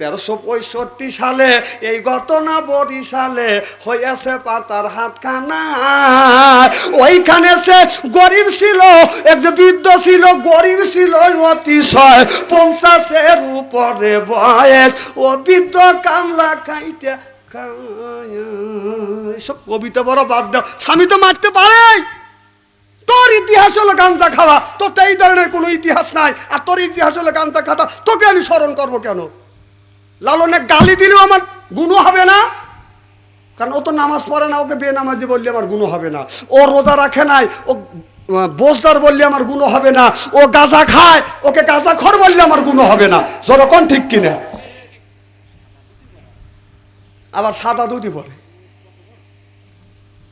1365 সালে এই ঘটনা বরিশালে হয়েছে পাতার হাতখানা। ওইখানে সে গরিব ছিল, একজন বৃদ্ধ ছিল, গরিব ছিল অতিশয়, 50-এর উপরে বয়স। ও বৃদ্ধ কামলা খাইতে সব কবিতা বড় বাদ দাও, স্বামী তো মারতে পারে। তোর ইতিহাস হলো গাঁজা খাওয়া, তোর তো এই ধরনের কোনো ইতিহাস নাই। আর তোর ইতিহাস হলো গাঁজা খাওয়া, তোকে আমি স্মরণ করবো কেন? লালনে গালি দিলেও আমার গুণ হবে না, কারণ ও তো নামাজ পড়ে না। ওকে বেনামাজি বললে আমার গুণ হবে না। ও রোজা রাখে নাই, ও বোজদার বললে আমার গুণ হবে না। ও গাঁজা খায়, ওকে গাঁজা খোর বললে আমার গুণ হবে না। যতক্ষণ ঠিক কিনা। আবার সাদা দুধই পরে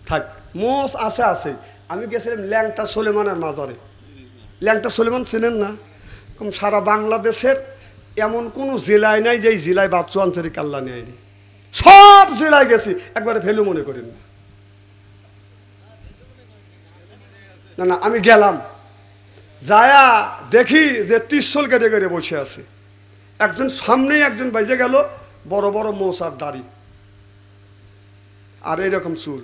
থাক, মোষ আছে আছে। আমি গেছিলাম ল্যাংটা সুলেমানের মাজারে। ল্যাংটা সুলেমান চেনেন না? সারা বাংলাদেশের এমন কোনো জেলায় নাই যে জেলায় বাচ্চু আন্তরিক আল্লাহ নেয়নি। সব জেলায় গেছি, একবারে ভ্যালু মনে করেন না। না না, আমি গেলাম, যায়া দেখি যে ত্রিশূল কেটে কেটে বসে আছে। একজন সামনেই একজন বাইজে গেল, বড় বড় মোষ আর দাড়ি আর এইরকম চুল,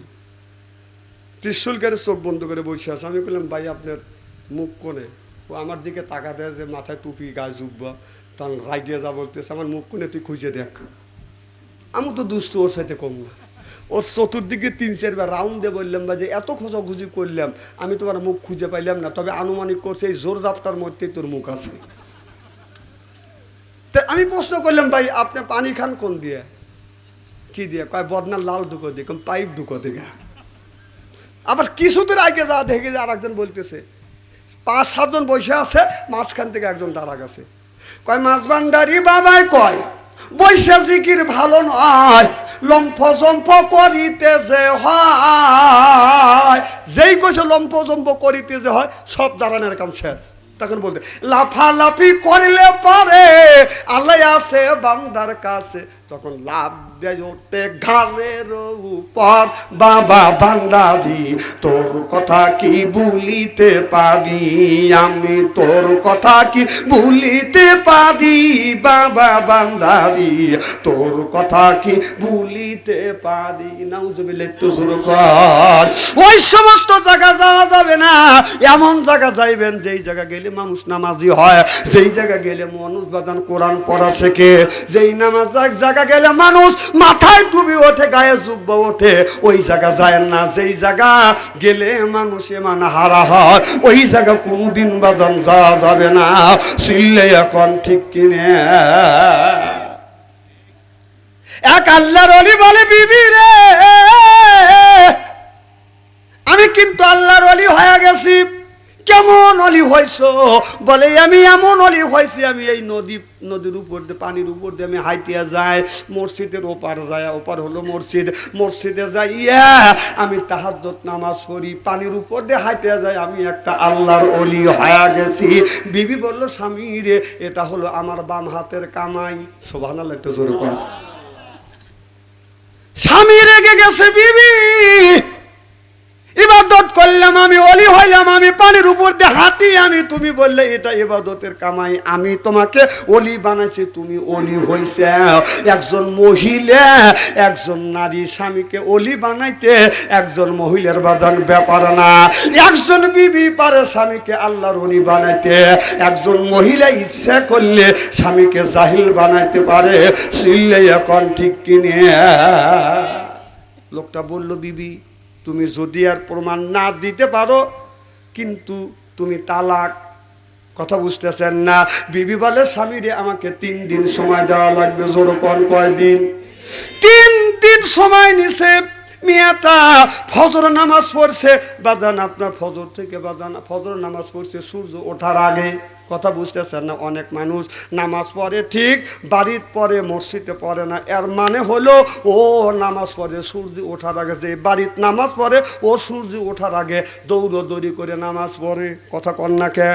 ত্রিশূল কেটে চোখ বন্ধ করে বসে আছে। আমি বললাম, ভাই আপনার মুখ কোনে? ও আমার দিকে তাকা দেয় যে মাথায় টুপি, গায়ে জুব্বা, তখন রাগিয়ে যা বলতেছে, আমার মুখ কোনে তুই খুঁজে দেখ। আমি তো দুষ্ট ওর সাথে কম না। ওর চতুর্দিকে 3-4 রাউন্ড দিয়ে বললাম, বা যে এত খোঁজাখুঁজি করলাম আমি তোমার মুখ খুঁজে পাইলাম না, তবে আনুমানিক করছে এই জোর জাপটার মধ্যেই তোর মুখ আছে। তো আমি প্রশ্ন করলাম, ভাই আপনি পানি খান কোন দিয়ে? কি দিয়ে? কয় বদনার লাল ঢুকো দিয়ে, পাইপ ঢুকো দিকে। আবার কিছুদিন আগে যা দেখে যে আর একজন বলতেছে, 5-7 জন বসে আছে, মাঝখান থেকে একজন দাঁড়া গেছে। কয় মাছ ভান্ডারি বাবাই কয় বৈশা জিকির ভালো নয়, লম্ফ জম্প করিতে যে হয়। যেই কইছে লম্ফ জম্প করিতে যে হয়, সব দাঁড়ানোর কাম শেষ। তখন বলতে লাফালাফি করলে পারে আল্লাহ আছে বান্দার কাছে। তখন লাভ দিয়ে ওঠে ঘাড়ের উপর, বাবা ভান্ডারি তোর কথা কি ভুলিতে পারি, আমি তোর কথা কি ভুলিতে পারি, বাবা ভান্ডারি তোর কথা কি ভুলিতে পারি। নাউজুবিল্লাহ, একটু জোরে কর। ওই সমস্ত জায়গা যাওয়া যাবে না, এমন জায়গা যাইবেন যেই জায়গা গেলে মানুষ নামাজি হয়, যেই জায়গা গেলে মানুষ বাদান কোরআন পড়া শেখে, যেই নামাজ জায়গা গেলে মানুষ মাথায় টুপি ওঠে, গায়ে জুব্বা ওঠে, ওই জায়গা যায় না। যেই জায়গা গেলে মানুষ এমান হারা হয়, ওই জায়গা কোনোদিন বাদান যাওয়া যাবে না। চিল্লে এখন ঠিক কিনে। এক আল্লাহর ওলি বলে, বিবি রে আমি কিন্তু আল্লাহর ওলি হয়ে গেছি। কেমন অলি হয়েছ? বলে আমি এমন অলি হয়েছি, আমি এই নদীর উপর দিয়ে, পানির উপর দিয়ে আমি হাইটিয়া যাই, মসজিদের ওপার যায়, ওপার হলো মসজিদ, মসজিদে যাইয়া আমি তাহাজ্জুদ নামাজ পড়ি, পানির উপর দিয়ে হাইটিয়া যাই, আমি একটা আল্লাহর অলি হয়ে গেছি। বিবি বলল, স্বামী রে এটা হলো আমার বাম হাতের কামাই। সুবহানাল্লাহ, একটু জোরে কর। স্বামী রেগে গেছে, বিবি ইবাদত করলাম, আমি অলি হইলাম, আমি পানির উপর দিয়ে হাঁটি, আমি তুমি বললে এটা ইবাদতের কামাই, আমি তোমাকে অলি বানাইছি, তুমি অলি হইছে। একজন মহিলা, একজন নারী স্বামীকে অলি বানাইতে একজন মহিলার বাদান ব্যাপার না। একজন বিবি পারে স্বামীকে আল্লাহর অলি বানাইতে, একজন মহিলা ইচ্ছা করলে স্বামীকে জাহিল বানাইতে পারে। সিল্লে এখন ঠিক কিনে। লোকটা বলল, বিবি তুমি যদি আর প্রমাণ না দিতে পারো কিন্তু তুমি তালাক। কথা বুঝতেছেন না? বিবি বলে, স্বামী রে আমাকে 3 দিন সময় দেওয়া লাগবে। জোর কোন কয়দিন? 3 দিন সময় নিছে। মেয়েটা ফজর নামাজ পড়ছে, বাজান আপনার ফজর থেকে বাজান ফজর নামাজ পড়ছে সূর্য ওঠার আগে। কথা বুঝতেছেন না? অনেক মানুষ নামাজ পড়ে ঠিক, বাড়ির পরে মসজিদে পড়ে না। এর মানে হলো ও নামাজ পড়ে সূর্য ওঠার আগে, যে বাড়ির নামাজ পড়ে ও সূর্য ওঠার আগে দৌড়দৌড়ি করে নামাজ পড়ে। কথা কন না কে?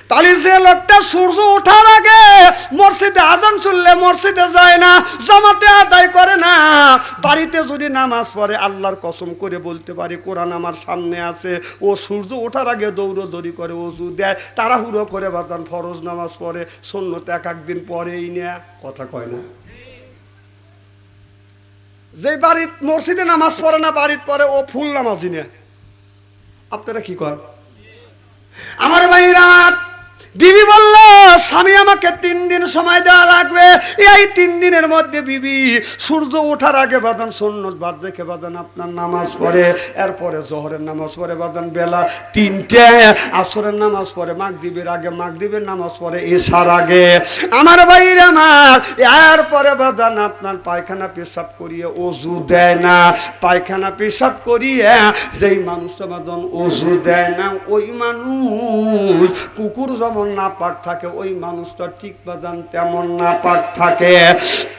তাহলে যে লোকটা সূর্য ওঠার আগে মসজিদে আজান শুনলে মসজিদে যায় না, জামাতে আদায় করে না, বাড়িতে যদি নামাজ পড়ে, আল্লাহর কসম করে বলতে পারি কোরআন আমার সামনে আছে, ও সূর্য ওঠার আগে দৌড়দৌড়ি করে, ওযু দেয়, তাড়াহুড়ো করে বাদান ফরজ নামাজ পড়ে, সুন্নত এক একদিন পরেই না, কথা কয় না। যে বাড়ির মসজিদে নামাজ পড়ে না, বাড়িতে পড়ে, ও ফুল নামাজি না। আপনারা কি করেন? আমার ভাইরা, বিবি বলল স্বামী আমাকে 3 দিন সময় দেওয়া লাগবে। এই 3 দিনের মধ্যে বিবি সূর্য ওঠার আগে বাদান সুন্নত বাদ রেখে বাদান আপনার নামাজ পড়ে, এরপরে জোহরের নামাজ পড়ে বাদান বেলা 3টে, আসরের নামাজ পড়ে মাগরিবের আগে, মাগরিবের নামাজ পড়ে এশার আগে। আমার ভাইরা আমার, এরপরে বাদান আপনার পায়খানা পেশাব করিয়ে ওযু দেয় না। পায়খানা পেশাব করিয়ে যেই মানুষটা বাদান ওযু দেয় না, ওই মানুষ কুকুর যেমন নাপাক থাকে, ওই মানুষটা ঠিক বাদান তেমন নাপাক থাকে।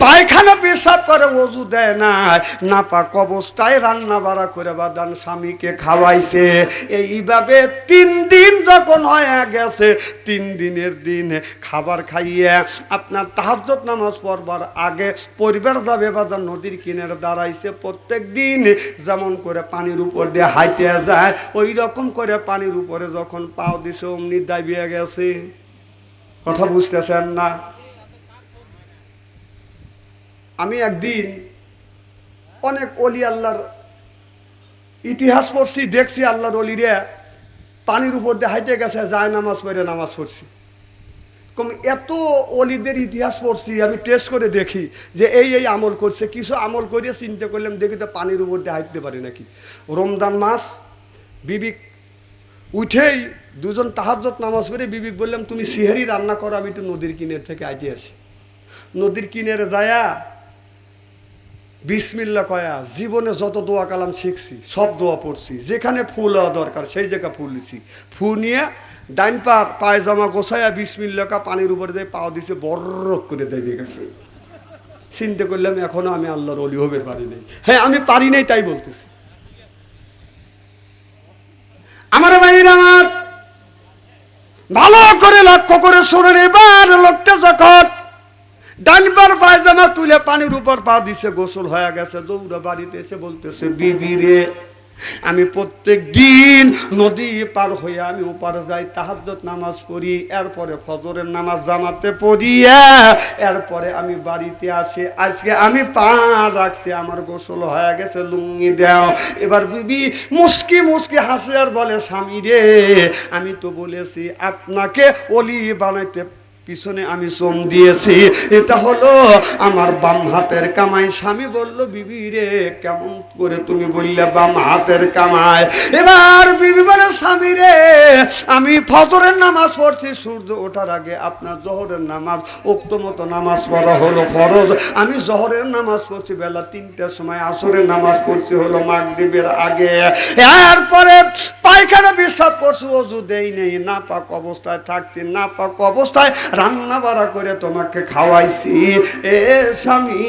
পায়খানা পেশাব করে, ওযু দেয় না, নাপাক অবস্থায় রান্না বাড়া করে বাদান স্বামীকে খাওয়াইছে। এইভাবে 3 দিন যখন হয়ে গেছে, 3 দিনের দিন খাবার খাইয়ে আপনার তাহাজ্জুদ নামাজ পড়বার আগে পরিবার যাবে বাদান নদীর কিনারে দাঁড়াইছে। প্রত্যেক দিন যেমন করে পানির উপর দিয়ে হাইটে যায়, ওই রকম করে পানির উপরে যখন পাও দিছে, অমনি দাবিয়ে গেছে। কথা বুঝতেছেন না? আমি একদিন অনেক অলি আল্লাহর ইতিহাস পড়ছি, দেখছি আল্লাহর অলিরে পানির উপর দিয়ে হাইটে গেছে, যায় নামাজ পড়ে নামাজ পড়ছি। কম এত অলিদের ইতিহাস পড়ছি, আমি টেস্ট করে দেখি যে এই আমল করছে। কিছু আমল করিয়ে চিন্তা করলাম, দেখি তো পানির উপর দিয়ে হাঁটতে পারি নাকি। রমজান মাস, বিবি উঠেই দুজন তাহাজ্জুদ নামাজ পড়ে বিবিক বললাম, তুমি সিহারি রান্না করো, আমি একটু নদীর কিনারে থেকে আইতে আসি। নদীর কিনারে যায়া বিসমিল্লাহ কয়া জীবনে যত দোয়া কালাম শিখছি সব দোয়া পড়ছি, যেখানে ফুল হওয়া দরকার সেই জায়গা ফুলছি। ফু নিয়ে ডাইন পায়জামা গোছায়া বিসমিল্লাহ কা পানির উপরে দিয়ে পাও দিছে, বরক করে দেবে গেছে। চিন্তা করলাম এখনো আমি আল্লাহর অলি হতে পারি নাই। হ্যাঁ, আমি পারি নাই তাই বলতেছি। আমার ভাইরা আমার, ভালো করে লক্ষ্য করে শোনেন। এবার লোকটা যখন ডানবার পায়জামা তুলে পানির উপর পা দিছে, গোসল হয়ে গেছে, দৌড়া বাড়িতে এসে বলতেছে, বিবি রে, আমি প্রত্যেক দিন নদী পার হয়ে আমি ওপারে যাই, তাহাজ্জুদ নামাজ পড়ি, এরপরে ফজরের নামাজ জামাতে পড়িয়া এরপরে আমি বাড়িতে আসি। আজকে আমি পা রাখছি, আমার গোসল হয়ে গেছে, লুঙ্গি দাও। এবার বিবি মুস্কি মুস্কি হাসে আর বলে, স্বামী রে, আমি তো বলেছি আপনাকে অলি বানাইতে পিছনে আমি চোম দিয়েছি, এটা হলো আমার বাম হাতের কামাই। স্বামী বলল, বিবি রে, কেমন করে তুমি বললে বাম হাতের কামাই? এবার বিবি বলে, স্বামী রে, আমি ফজরের নামাজ পড়ছি সূর্য ওঠার আগে, আপনার জোহরের নামাজ উক্ত মতো নামাজ পড়া হলো ফরজ। আমি জোহরের নামাজ পড়ছি বেলা 3টার সময়, আসরের নামাজ পড়ছি হলো মাগরিবের আগে। এরপরে পায়খানা পেশাব করছি, ওযু দেই নেই, নাপাক অবস্থায় থাকছি, নাপাক অবস্থায় রান্না বাড়া করে তোমাকে খাওয়াইছি। এ স্বামী,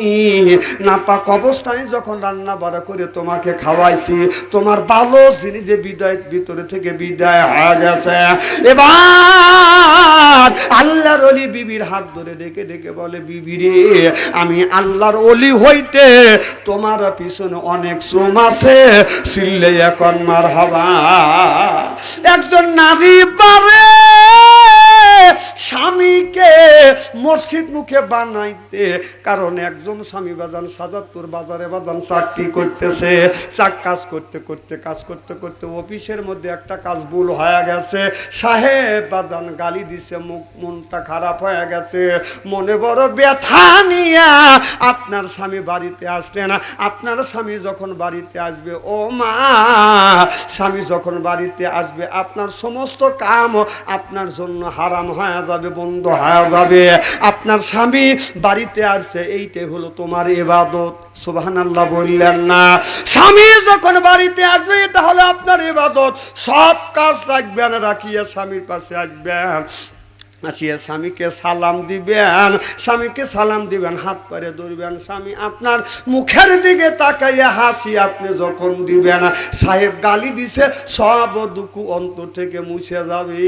নাপাক অবস্থায় যখন রান্না বাড়া করে তোমাকে খাওয়াইছি, তোমার ভালো জিনিস যে বিদায় ভিতরে থেকে বিদায় হয়ে গেছে। এবার আল্লাহর ওলি বিবির হাত ধরে ডেকে ডেকে বলে, বিবি রে, আমি আল্লাহর ওলি হইতে তোমার পিছনে অনেক শ্রম আছে, সিল্লে এখন মারহাবা। একজন নারী পারে স্বামীকে মসজিদ মুখে বানাইতে, কারণ একজন স্বামী বাজান সাজাতুর বাজারে বাজান চাকরি করতেছে, কাজ করতে করতে অফিসের মধ্যে একটা কাজ ভুল হয়ে গেছে, সাহেব বাজান গালি দিছে, মনটা খারাপ হয়ে গেছে, মনে বড় ব্যথা নিয়ে আপনার স্বামী বাড়িতে আসলেন। আপনার স্বামী যখন বাড়িতে আসবে, ও মা, স্বামী যখন বাড়িতে আসবে, আপনার সমস্ত কাম আপনার জন্য হারাম হয়ে যাবে, বন্ধ হয়ে যাবে। আপনার স্বামী বাড়িতে আসছে, এইটাই হলো তোমার ইবাদত। সুবহানাল্লাহ বললেন না? স্বামী যখন বাড়িতে আসবে, এটা হলো আপনার ইবাদত। সব কাজ রাখবেন, রাখিয়া স্বামীর পাশে আসবেন। আসিয়া স্বামীকে সালাম দিবেন, স্বামীকে সালাম দিবেন, হাত পারে ধরবেন, স্বামী আপনার মুখের দিকে তাকাইয়া হাসি আপনি যখন দিবেন, সাহেব গালি দিছে সব দুঃখ অন্তর থেকে মুছে যাবে।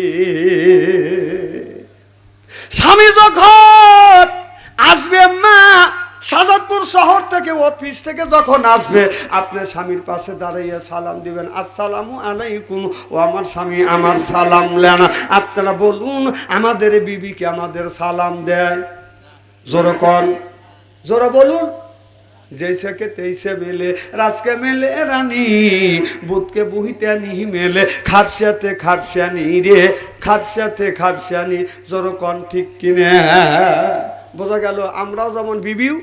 স্বামী যখন আসবে মা সাজাদপুর শহর থেকে অফিস থেকে যখন আসবে, আপনি স্বামীর পাশে দাঁড়াইয়া সালাম দিবেন, আসসালামু আলাইকুম। ও আমার স্বামী আমার সালাম নেন। আপনারা বলুন আমাদের বিবিকে আমাদের সালাম দেয়? জোরে কন, জোরে বলুন। जैसे के तैसे मेले राज के मेले रानी बुध के बुहिते नहीं मेले खापसाते खापसानी रे खापसाते खापसानी जोरो कौन ठीक किने बोझा गेल আমরাও যেমন বিবিও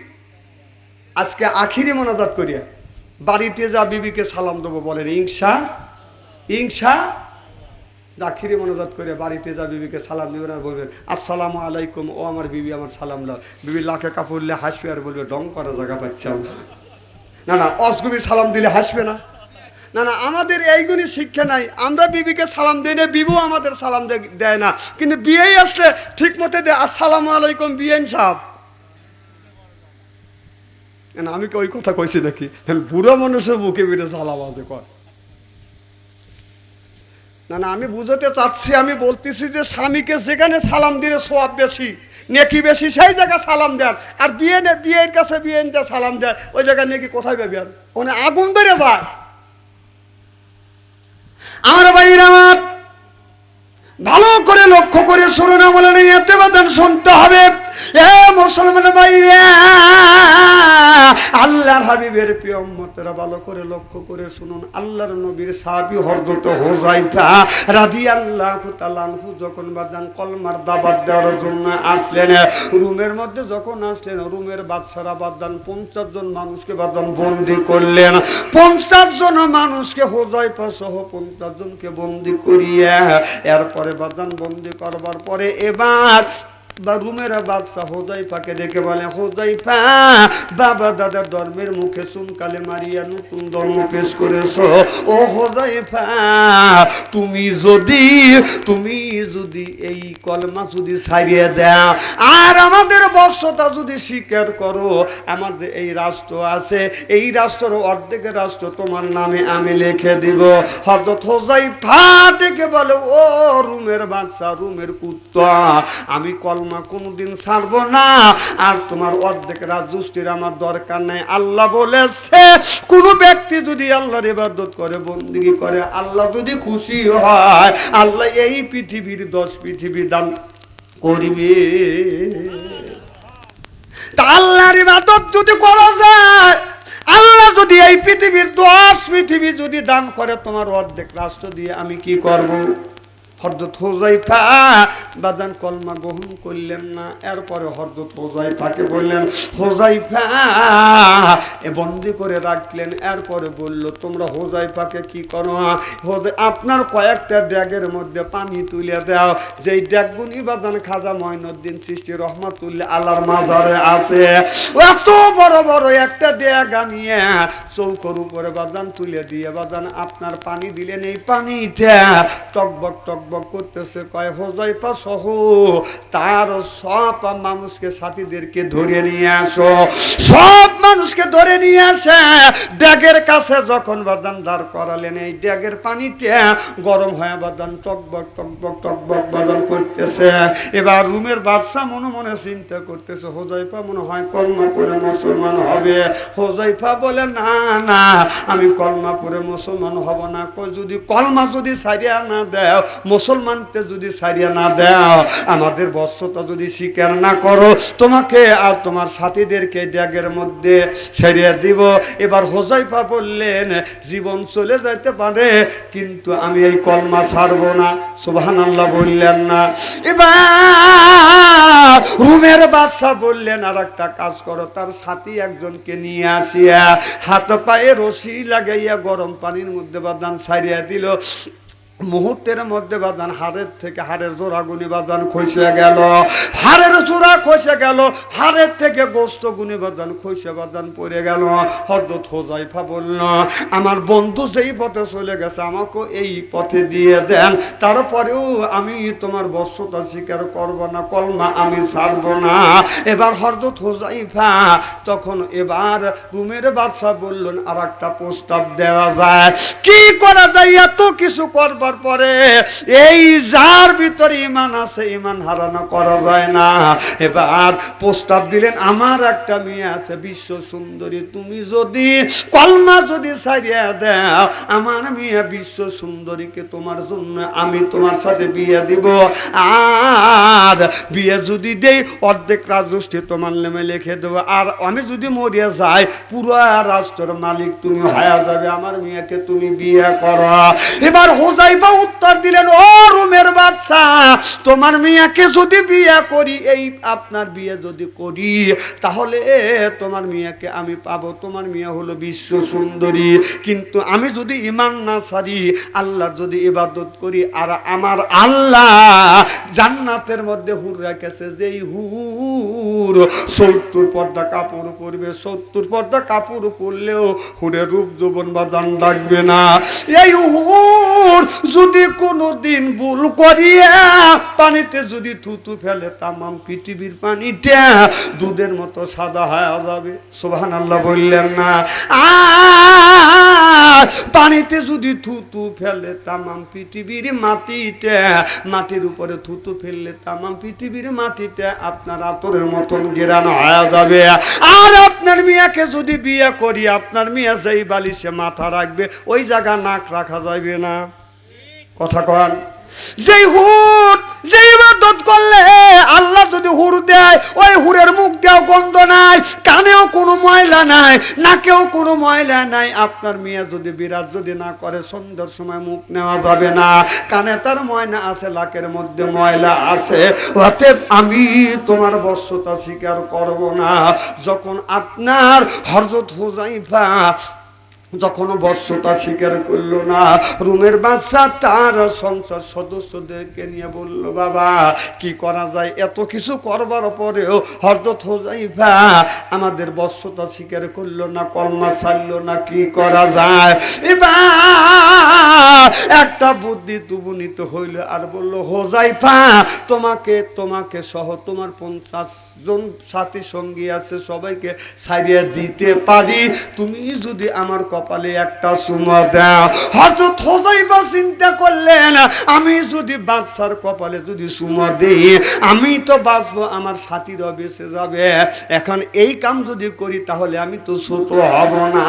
আজকে আখিরি মোনাজাত করিয়া বাড়িতে যা বিবিকে সালাম দেবো বলেন ইনশা ইনশা আখিরি মোনাজাত করে বাড়িতে যা বিবিকে সালাম দিবেন আর বলবেন আসসালামু আলাইকুম। ও আমার বিবি আমার সালাম দাও। বিবি লাখে কাপড়লে হাসবে আর বলবে ডং করা জায়গা পাচ্ছি না না অসগুবি সালাম দিলে হাসবে না। না না আমাদের এইগুলি শিক্ষা নাই। আমরা বিবিকে সালাম দিই না, বিবু আমাদের সালাম দেয় না, কিন্তু বিয়েই আসলে ঠিক মতো দেয় আসসালামু আলাইকুম বিয়েন সাহেব। না আমি ওই কথা কইছি নাকি? বুড়ো মানুষের বুকে বেড়ে সালাম আছে কয়। না না আমি বুঝতে চাচ্ছি, আমি বলতেছি যে স্বামীকে যেখানে সালাম দিলে সওয়াব বেশি নেকি বেশি সেই জায়গায় সালাম দেন। আর বিয়ের কাছে বিয়েন যা সালাম দেয় ওই জায়গায় নেকি কোথায় পাবে? আর ওখানে আগুন ধরে যায়। আমার ভাইরা আমার ভালো করে লক্ষ্য করে শুনুন, বলে নেই এতে বাদান শুনতে হবে। এ মুসলমান ভাইরা আল্লাহর হাবিবের প্রিয় উম্মতেরা ভালো করে লক্ষ্য করে শুনুন। আল্লাহর নবীর সাহাবী হযরত হুযায়ফা রাদিয়াল্লাহু তাআলা আনহু যখন বাদান কলমার দাওয়াত দেওয়ার জন্য আসলেন, রুমের মধ্যে যখন আসলেন, রুমের বাদশারা বাদান 50 জন মানুষকে বাদান বন্দী করলেন। 50 জন মানুষকে হুযায়ফা সহ 50 জনকে বন্দী করিয়া এরপরে বাদান বন্দী করবার পরে এবার রুমের বাদশাহ হুযায়ফাকে ডেকে বলে, হুযায়ফা বাবা দাদার ধর্মের মুখে চুনকালে মারিয়া নতুন ধর্ম পেশ করেছো। ও হুযায়ফা তুমি যদি এই কলমা যদি ছাড়িয়ে দাও আর আমাদের বর্ষতা যদি স্বীকার করো, আমার যে এই রাষ্ট্র আছে এই রাষ্ট্রের অর্ধেকের রাষ্ট্র তোমার নামে আমি লিখে দিব। হযরত হুযায়ফা ডেকে বলে, ও রুমের বাদশা রুমের কুত্তা, আমি কলমা কোনদিন ছাড়বো না, আর তোমার অর্ধেক রাজদুষ্টির আমার দরকার নাই। আল্লাহ বলেছে কোন ব্যক্তি যদি আল্লাহর ইবাদত করে বন্দেগী করে, আল্লাহ যদি খুশি হয় আল্লাহ এই পৃথিবীর 10 পৃথিবী দান করবে। তা আল্লাহর ইবাদত যদি করা যায়, আল্লাহ যদি এই পৃথিবীর 10 পৃথিবী যদি দান করে, তোমার অর্ধেক রাষ্ট্র দিয়ে আমি কি করব? হযরত হুযায়ফা বাদান কলমা গ্রহণ করলেন না। এরপরে হযরত হুযায়ফাকে বললেন, হুযায়ফা এ বন্দী করে রাখলেন। এরপরে বলল, তোমরা হুযায়ফাকে কি করো? আপনার কয়েকটা ড্যাগের মধ্যে পানি তুলে দাও, যেই ড্যাগগুনি বাদান খাজা মঈনুদ্দিন চিশতি রহমাতুল্লাহ আলার মাজারে আছে। এত বড় বড় একটা ড্যাগ আনিয়ে চৌকোর উপরে বাদান তুলে দিয়ে বাদান আপনার পানি দিলেন। এই পানিটা টকবক টকবক করতেছে। কয় হুযায়ফা সহ তার সব মানুষকে সাথীদেরকে ধরে নিয়ে আসো। সব মানুষকে ধরে নিয়ে আসে ড্যাগের কাছে যখন বাদান দাঁড় করালেন, এই ড্যাগের পানিটা গরম হয়ে বাদান টকবক টকবক টকবক বাদান করতেছে। এবার রুমের বাদশা মনে মনে চিন্তা করতেছে, হুযায়ফা মনে হয় কলমা পড়ে মুসলমান হবে। হুযায়ফা বলে, না না আমি কলমা পড়ে মুসলমান হব না। যদি কলমা যদি ছাড়িয়া না দেও, মুসলমানকে যদি ছাড়িয়া না দাও, আমাদের বর্ষতা যদি স্বীকার না করো, তোমাকে আর তোমার সাথীদেরকে ড্যাগের মধ্যে ছেড়ে দিব। এবার হুযায়ফা বললেন, জীবন চলে যাইতে পারে কিন্তু আমি এই কলমা ছাড়বো না। সুবহানাল্লাহ বললেন না? এবার রুমের বাদশা বললেন, আর একটা কাজ করো, তার সাথী একজনকে নিয়ে আসিয়া হাত পায়ে রশি লাগাইয়া গরম পানির মধ্যে বাদান ছাড়িয়া দিল। মুহূর্তের মধ্যে বাজান হাড়ের থেকে হাড়ের জোড়াগুনি বাজান খসে গেল, হাড়ের জোড়া খসে গেল, হাড়ের থেকে গোস্ত গুনি বাজান খসে বাজান পড়ে গেল। হযরত হুযায়ফা বলল, আমার বন্ধু যেই পথে চলে গেছে আমাকে এই পথে দিয়ে দেন, তারপরেও আমি তোমার বশ্যতা স্বীকার করব না, কলমা আমি ছাড়ব না। এবার হযরত হুযায়ফা তখন এবার রুমের বাদশা বললেন, আর একটা প্রস্তাব দেওয়া যায়, কি করা যায়? এত কিছু করবার পরে এই যার ভিতরে ঈমান আছে ঈমান হারানো করা যায় না। এবার প্রস্তাব দিলেন, আমার একটা মেয়ে আছে বিশ্ব সুন্দরী, তুমি যদি কলমা যদি ছাড়িয়ে দাও, আমার মেয়ে বিশ্ব সুন্দরীকে তোমার জন্য আমি তোমার সাথে বিয়ে দিব, আর বিয়ে যদি দেই অর্ধেক রাজস্বী তোমার নামে লিখে দেবো, আর আমি যদি মরিয়া যাই পুরো রাষ্ট্রের মালিক তুমি হয়ে যাবে, আমার মেয়েকে তুমি বিয়ে করো। এবার হুযায়ফা উত্তর দিলেন, ও রুমের বাদশা, তোমার মেয়েকে যদি বিয়ে করি, এই আপনার বিয়ে যদি করি, তাহলে তোমার মেয়েকে আমি পাবো, তোমার মেয়ে হলো বিশ্ব সুন্দরী। কিন্তু আমি যদি ঈমান না ছাড়ি, আল্লাহর যদি ইবাদত করি, আর আমার আল্লাহ জান্নাতের মধ্যে হুর রেখেছে, যেই হুর 70 পর্দা কাপড় পরবে, 70 পর্দা কাপড় পরলেও হুরের রূপ যৌবন বা জান লাগবে না। এই হুর যদি কোনোদিন ভুল করিয়া পানিতে যদি থুতু ফেলে, তামাম পৃথিবীর পানিটা দুধের মতো সাদা হয়ে যাবে। সুবহানাল্লাহ বললেন না? আর পানিতে যদি থুতু ফেলে, তামাম পৃথিবীর মাটিটা, মাটির উপরে থুতু ফেললে তামাম পৃথিবীর মাটিটা আপনার আতরের মতন গেরানো হয়ে যাবে। আর আপনার মেয়েকে যদি বিয়ে করি, আপনার মেয়ে যেই বালিশে মাথা রাখবে ওই জায়গা নাক রাখা যাবে না। কথা কন, যেই হুর যে ইবাদত করলে আল্লাহ যদি হুর দেয়, ওই হুরের মুখ দিয়েও গন্ধ নাই, কানেও কোনো ময়লা নাই, নাকেও কোনো ময়লা নাই। আপনার মেয়ে যদি বিরাজ যদি না করে, সন্ধ্যার সময় মুখ নেওয়া যাবে না, কানে তার ময়লা আছে, লাকের মধ্যে ময়লা আছে, অতএব আমি তোমার বশ্যতা স্বীকার করব না। যখন আপনার হযরত হুযায়ফা যখন বশ্যতা স্বীকার করলো না, রুমের বাদশা তার সংসার সদস্যদেরকে নিয়ে বলল, বাবা কি করা যায়? এত কিছু করবার পরেও হযরত হুযায়ফা আমাদের বশ্যতা স্বীকার করলো না, কলমা ছাড়লো না, কি করা যায়? এবার একটা বুদ্ধি তুবুনিত হইল, আর বলল, হুযায়ফা তোমাকে সহ তোমার 50 জন সাথী সঙ্গী আছে, সবাইকে ছাড়িয়ে দিতে পারি, তুমি যদি আমার কপালে একটা চুমা দাও। হযরত হুযায়ফা চিন্তা করলেন, আমি যদি বাদশার কপালে যদি চুমা দিই, আমি তো বাঁচবো, আমার সাথীরা বেঁচে যাবে। এখন এই কাম যদি করি তাহলে আমি তো ছোট হব না।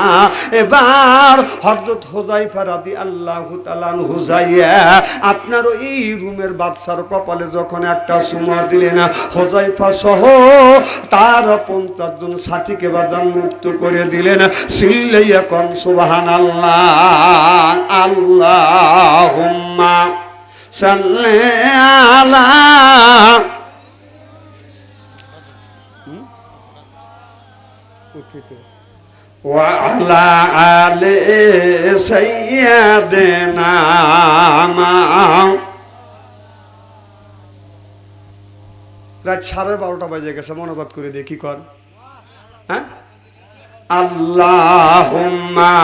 এবার হযরত হুযায়ফা রাদিয়াল্লাহু তাআলা আনহু যাইয়া আপনার এই রুমের বাদশার কপালে যখন একটা চুমা দিলেন, হুযায়ফা সহ তার 50 জন সাথীকে বাজান মুক্ত করে দিলেন। চিল্লাইয়া কোন সুবহানাল্লাহ, আল্লাহুম্মা সাল্লি আলা ওয়া আলা আলি সাইয়্যিদিনা। রাত 12:30 বাজে গেছে, মনোবাদ করে দিয়ে কি কর? হ্যাঁ, আল্লাহুম্মা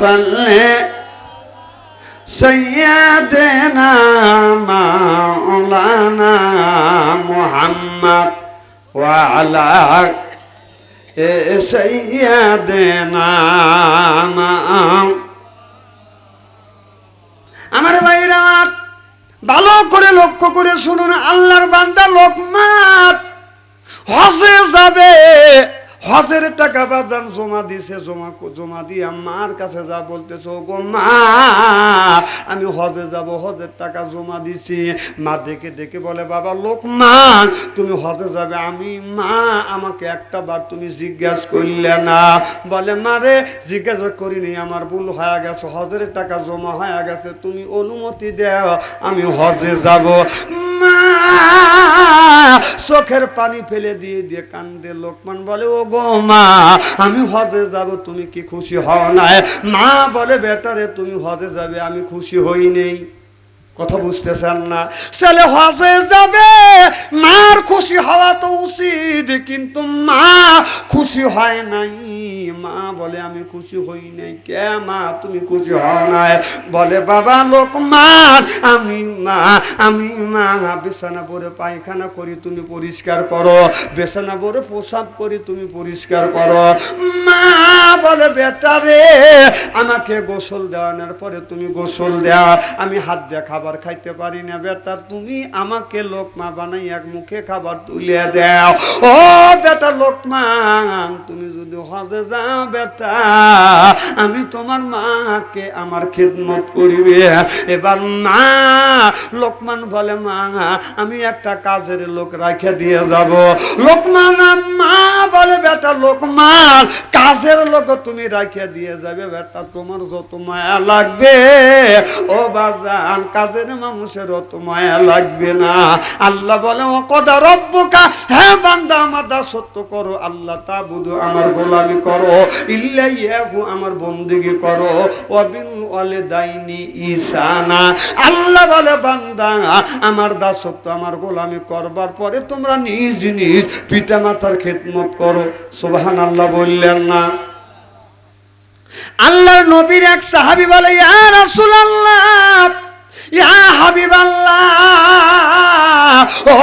সাল্লি সাইয়্যিদিনা মাওলানা মুহাম্মদ ওয়া আলা সাইয়্যিদিনা। আমার ভাইরা ভালো করে লক্ষ্য করে শুনুন, আল্লাহর বান্দা লোকমান হজে যাবে, হজের টাকা বাজান জমা দিছে, জমা দিয়ে মার কাছে যা বলতেছে, গো মা আমি হজে যাব, হজের টাকা জমা দিছি। মা ডেকে ডেকে বলে, বাবা লোকমান তুমি হজে যাবে, আমি মা আমাকে একটা বার তুমি জিজ্ঞাসা করলে না? বলে, মারে জিজ্ঞাসা করিনি, আমার ভুল হয়ে গেছে, হজের টাকা জমা হয়ে গেছে, তুমি অনুমতি দাও আমি হজে যাব। মা চোখের পানি ফেলে দিয়ে দিয়ে কান্দে। লোকমান বলে, ও গো মা, আমি হজে যাব, তুমি কি খুশি হও না? মা বলে, বেটারে তুমি হজে যাবে, আমি খুশি হই নেই। কথা বুঝতেছেন না? ছেলে হজে যাবে, মার খুশি হওয়া তো উচিত, কিন্তু মা খুশি হয় নাই। মা বলে, আমি খুশি হই নাই। কে মা, তুমি খুশি হও নাই? বলে, বাবা লোকমান, আমি মা বিছানা পরে পায়খানা করি, তুমি পরিষ্কার করো, বিছানা পরে প্রসাব করি, তুমি পরিষ্কার করো। মা বলে, বেটা রে, আমাকে গোসল দেওয়ানোর পরে তুমি গোসল দেওয়া, আমি হাত দিয়ে খাবার খাইতে পারি না। বেটা, তুমি আমাকে লোকমা বানাই এক মুখে খাবার তুলে দাও। ও বেটা লোকমান, তুমি যদি হজে যাও বেটা, আমি তোমার মাকে আমার খিদমত করিবে। এবার মা লোকমান বলে, মা আমি একটা কাজের লোক রাখে দিয়ে যাব। লোকমান মা বলে, বেটা লোকমান, কাজের লোক তুমি রাখে দিয়ে যাবে, বেটা তোমার যত মায়া লাগবে ও বাজান, কাজের মানুষের অত মায়া লাগবে না। আল্লাহ বলে, ও কদা রব্বুকা, হ্যাঁ বান্দা আমার দাসত্ব করো, আল্লাহ তাবুদু আমার গোলামি করো, ইল্লা ইয়াহু আমার বন্দেগী করো, ওয়াবিল ওয়ালিদাইনি ইহসানা। আল্লাহ বলে, বান্দা আমার দাসত্ব আমার গোলামি করবার পরে তোমরা নিজ নিজ পিতা মাতার খেদমত করো। সুবহানাল্লাহ বললেন না? আল্লাহর নবীর এক সাহাবী বলে, ইয়া রাসূলুল্লাহ, ইয়া হাবিবাল্লাহ, ও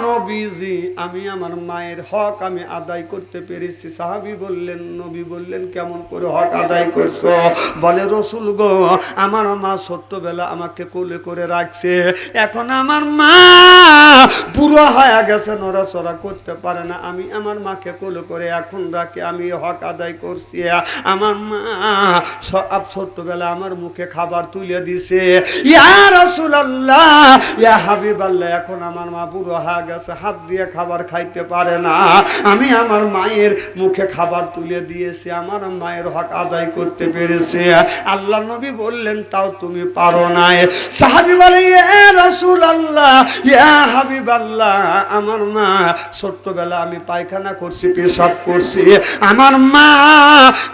নবীজি, আমি আমার মায়ের হক আমি আদায় করতে পেরেছি। সাহাবী বললেন, নবী বললেন, কেমন করে হক আদায় করছো? বলে, রাসূল গো, আমার মা ছোট্টবেলা আমাকে কোলে করে রাখছে, এখন আমার মা বুড়ো হয়ে গেছে, নড়াচড়া করতে পারে না, আমি আমার মাকে কোলে করে এখন রাখি, আমি হক আদায় করছি। আমার মা ছোট্টবেলা আমার মুখে খাবার তুলে দিছে। ইয়া রাসূলুল্লাহ, ইয়া হাবিবাল্লাহ, এখন আমার মা বুড়ো হয়ে গেছে, হাত দিয়ে খাবার খাইতে পারে না, আমি আমার মায়ের মুখে খাবার তুলে দিয়েছি, আমার মায়ের হক আদায় করতে পেরেছি। আল্লাহ নবী বললেন, তাও তুমি পারো না। সাহাবী বলে, ইয়া রাসূলুল্লাহ, ইয়া হাবিবাল্লাহ, আমার মা ছোট্টবেলা আমি পায়খানা করছি, পেশাব করছি, আমার মা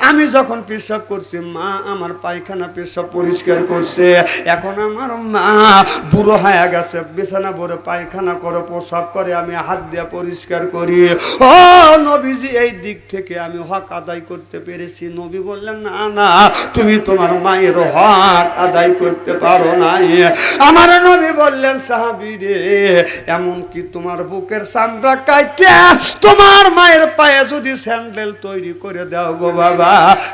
আমি যখন পেশাব করছি, মা আমার পায়খানা পেশাব পরিষ্কার করছে, এখন আমার মা বুড়ো হয়ে গেছে, বিছানা ভরে পায়খানা করে প্রসাব করে, আমি হাত দিয়ে পরিষ্কার করি। ও নবীজি, এই দিক থেকে আমি হক আদায় করতে পেরেছি। নবী বললেন, না না, তুমি তোমার মায়ের হক আদায় করতে পারো না। আমার নবী বললেন, সাহাবী রে, এমন কি তোমার বুকের চামড়া কাইটে তোমার মায়ের পায়ে যদি স্যান্ডেল তৈরি করে দাও গো বাবা,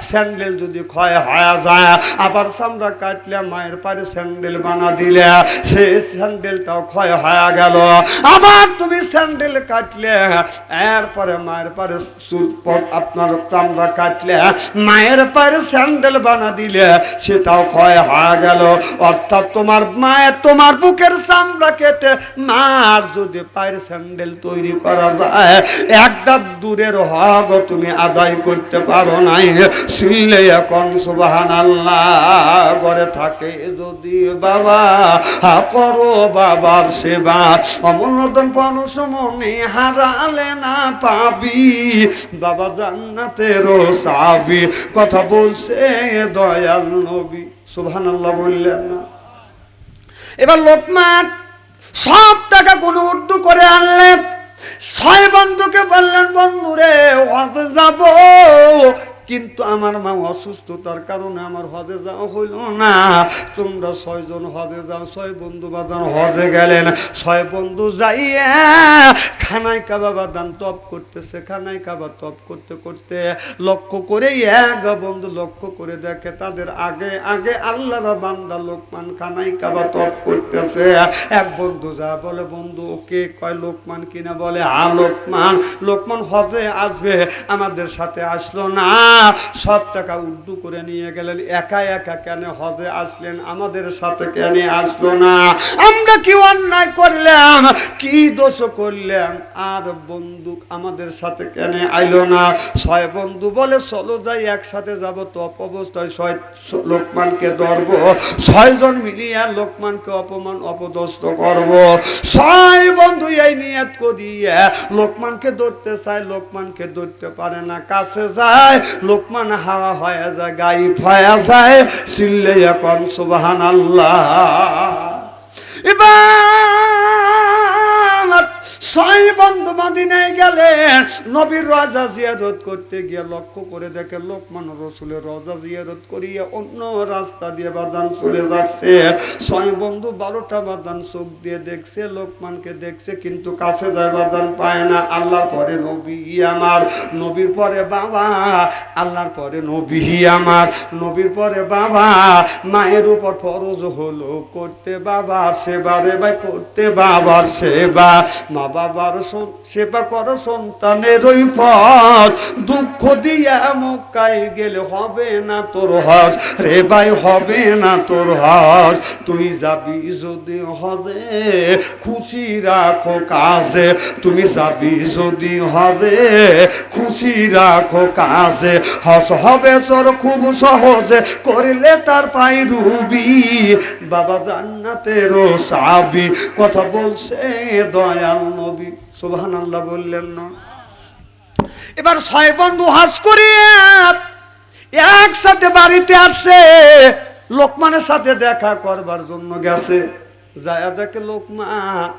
স্যান্ডেল যদি ক্ষয় হয়ে যায়, আবার চামড়া কাটলে মায়ের পায়ে স্যান্ডেল বানা দিলে, সে স্যান্ডেলটাও ক্ষয় হয়ে গেল। আবার তুমি স্যান্ডেল কাটলে, এরপরে মায়ের পায়ে আপনার চামড়া কাটলে, মায়ের পায়ে স্যান্ডেল বানা দিলে, সেটাও ক্ষয় হয়ে গেল। অর্থাৎ তোমার মায়ের তোমার বুকের চামড়া কেটে মার যদি পায়ের স্যান্ডেল তৈরি করা যায়, একটা দূরের হক তুমি আদায় করতে পারো নাই। শুনলে এখন সুবহানাল্লাহ। ঘরে থাকে যদি বাবা, করো বাবার সেবা, অমূল্যধন পরশ মনে হারালে না পাবি, বাবা জান্নাতেরও চাবি, কথা বলছে দয়াল নবী। সুবহানাল্লাহ বললেন না? এবার লোকমান সব টাকা কোনো উর্দু করে আনলেন, 6 বন্ধুকে বললেন, বন্ধুরে হজে যাব, কিন্তু আমার মা অসুস্থতার কারণে আমার হজে যাওয়া হইল না, তোমরা 6 জন হজে যাও। 6 বন্ধু বাদান হজে গেলেন। 6 বন্ধু যাইয়া খানায় কাবা বাদান তপ করতেছে, খানায় কাবা তপ করতে করতে লক্ষ্য করে, এক বন্ধু লক্ষ্য করে দেখে তাদের আগে আগে আল্লাহর বান্দা লোকমান খানায় কাবা তপ করতেছে। এক বন্ধু যা বলে, বন্ধু ওকে কয় লোকমান কিনা? বলে, হ্যাঁ লোকমান। লোকমান হজে আসবে, আমাদের সাথে আসলো না। সব টাকা উর্দু করে নিয়ে গেলেন। একা একা কেন হজে আসলেন, আমাদের সাথে কেন আসলো না? আমরা কি অন্যায় করলাম, কি দোষ করলাম? আর বন্ধু আমাদের সাথে কেন আইলো না? ছয় বন্ধু বলে চলো যাই, একসাথে যাব। তো অবস্থায় লোকমানকে ধরবো, 6 জন মিলিয়ে লোকমানকে অপদস্থ করব। 6 বন্ধু এই নিয়ত করিয়ে লোকমানকে ধরতে চায়, লোকমানকে ধরতে পারে না। কাছে যায়, লোকমান হাওয়া হয়ে যায়, গায়েব হয়ে যায়। চিল্লে এখন সুবহানাল্লাহ। এবার 6 বন্ধু মদিনায় গেলেন। নবীর রওজা জিয়ারত করতে গিয়ে লক্ষ্য করে দেখে লোকমান রাসূলের রওজা জিয়ারত করিয়ে অন্য রাস্তা দিয়ে বাদান চলে যাচ্ছে। 6 বন্ধু 12টা বাদান চোখ দিয়ে দেখছে, লোকমানকে দেখছে, কিন্তু কাছে যায় বাদান পায় না। আল্লাহর পরে নবী আমার, নবীর পরে বাবা, আল্লাহর পরে নবী আমার, নবীর পরে বাবা। মায়ের উপর ফরজ হলো করতে বাবার সেবা রে ভাই, করতে বাবার সেবা। মা বাবার সেবা করো সন্তানের ওই পথ। দুঃখ দিয়া মক্কায় গেলে হবে না তোর হজ রে ভাই, হবে না তোর হজ। তুই যাবি যদি হজে, খুশি রাখো কাজে। তুমি যাবি যদি হজে, খুশি রাখো কাজে। হজ হবে তোর খুব সহজে, করলে তার পাই রুবি। বাবা জান্নাতেরও চাবি, কথা বলছে দয়াল নবী। সুবহানাল্লাহ বললেন না? এবার 6 বন্ধু হজ করিয়ে একসাথে বাড়িতে আসছে। লোকমানের সাথে দেখা করবার জন্য গেছে। যায় দেখে লোকমান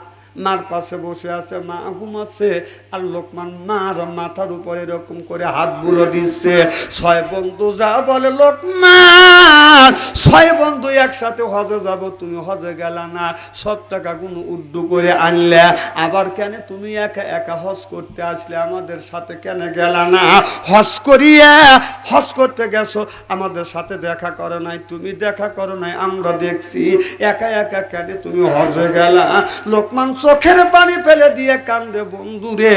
মার পাশে বসে আছে, মা ঘুমাচ্ছে, আর লোকমান মার মাথার উপরে এরকম করে হাত বুলো দিচ্ছে। 6 বন্ধু যা বলে, লোকমান 6 বন্ধু একসাথে হজে যাব, তুমি হজে গেলা না, সব টাকা গুলো উর্দু করে আনলে, আবার কেন তুমি একা একা হজ করতে আসলে, আমাদের সাথে কেন গেলা না? হজ করিয়া হজ করতে গেছো, আমাদের সাথে দেখা করো নাই, তুমি দেখা করো নাই, আমরা দেখছি, একা একা কেন তুমি হজে গেলা? লোকমান চোখের পানি ফেলে দিয়ে কান্দে। বন্ধুরে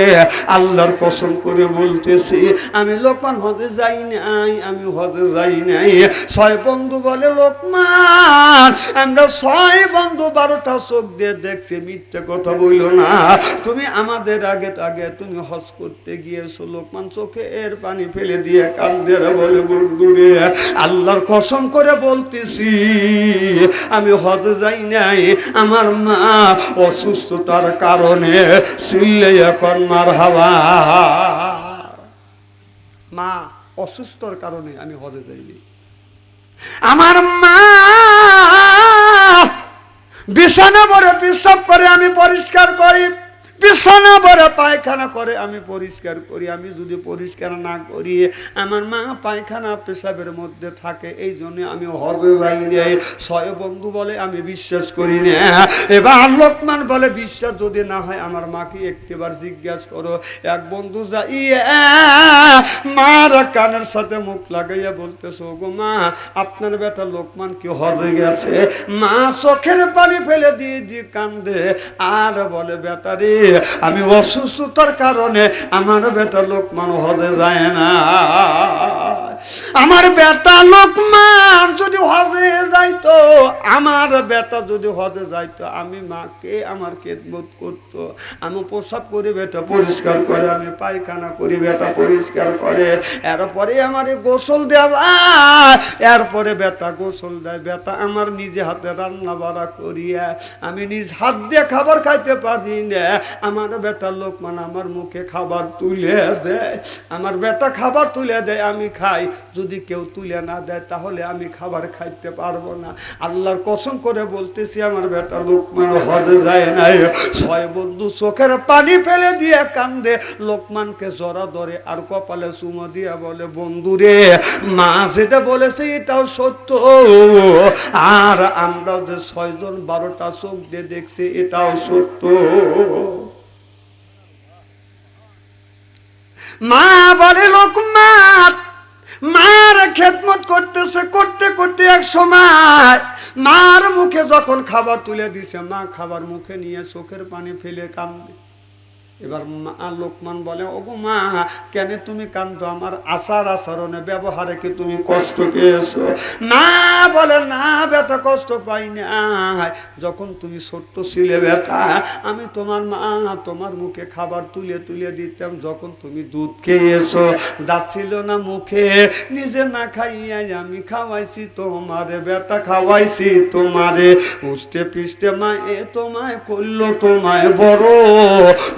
আল্লাহর কসম করে বলতেছি, আমি লোকমান হজে যাই নাই, আমি হজে যাই নাই। 6 বন্ধু বলে, লোকমান আমরা 6 বন্ধু 12টা চোখ দিয়ে দেখছি, মিথ্যে কথা বইলো না, তুমি আমাদের আগে তুমি হজ করতে গিয়েছো। লোকমান চোখের পানি ফেলে দিয়ে কান্দে বলে, বন্ধুরে আল্লাহর কসম করে বলতেছি, আমি হজে যাই নাই, আমার মা অসুস্থতার কারণে। চিল্লে এখন মারহাবা। মা অসুস্থর কারণে আমি হজে যাইনি। আমার মা বিছানা ভরে পেশাব করে, আমি পরিষ্কার করি। বিছানা ভরে পায়খানা করে, আমি পরিষ্কার করি। আমি যদি পরিষ্কার না করি, আমার মা পায়খানা পেশাবের মধ্যে থাকে, এই জন্য আমি হজে যাই নাই। 6 বন্ধু বলে, আমি বিশ্বাস করি না। এবার লোকমান বলে, বিশ্বাস যদি না হয় আমার মাকে একটিবার জিজ্ঞাসা করো। এক বন্ধু যাই মার কানের সাথে মুখ লাগাইয়া বলতেছো, গো মা আপনার বেটা লোকমান কি হজে গেছে? মা চোখের পানি ফেলে দিয়ে কান্দে আর বলে, বেটা রে আমি অসুস্থতার কারণে আমার বেটা লোকমান হজে যায় না। আমার বেটা লোকমান যদি হজে যাইতো, আমার বেটা যদি হজে যাইতো, আমি মাকে আমার খেদমত করতো। আমি প্রসাব করি, বেটা পরিষ্কার করে, আমি পায়খানা করি, বেটা পরিষ্কার করে, এরপরে আমার গোসল দেওয়া, এরপরে বেটা গোসল দেয়। বেটা আমার নিজে হাতে রান্না বাড়া করিয়া আমি নিজ হাত দিয়ে খাবার খাইতে পারি না। আমার বেটা লোকমান আমার মুখে খাবার তুলে দেয়, আমার বেটা খাবার তুলে দেয়, আমি খাই। যদি কেউ তুলে না দেয় তাহলে আমি খাবার খাইতে পারবো না। আল্লাহর কসম করে বলতেছি, আমার বেটা লোকমান হজে যায় নাই। 6 বন্ধু চোখের পানি ফেলে দিয়ে কান্দে, লোকমানকে জড়া ধরে আর কপালে চুমো দিয়ে বলে, বন্ধুরে মা যেটা বলেছে এটাও সত্য, আর আমরা যে 6 জন 12টা চোখ দিয়ে দেখছি এটাও সত্য। মা বলে, লোকমান মার খেদমত করতেছে, করতে করতে এক সময় মার মুখে যখন খাবার তুলে দিছে, মা খাবার মুখে নিয়ে চোখের পানি ফেলে কান্দে। এবার মা লোকমান বলে, ওগো মা, কেন তুমি কান্দো? আমার আচার আচরণে ব্যবহারে কি তুমি কষ্ট পেয়েছো? মা বলে, না বেটা, কষ্ট পাই না। যখন তুমি ছোট্ট ছিলে বেটা, আমি তোমার মা, তোমার মুখে খাবার তুলে তুলে দিতাম। যখন তুমি দুধ খেয়েছো, যাচ্ছিল না মুখে, নিজে না খাইয়াই আমি খাওয়াইছি তোমারে বেটা, খাওয়াইছি তোমারে। উষ্টে পিষ্টে মা এ তোমায় করলো, তোমায় বড়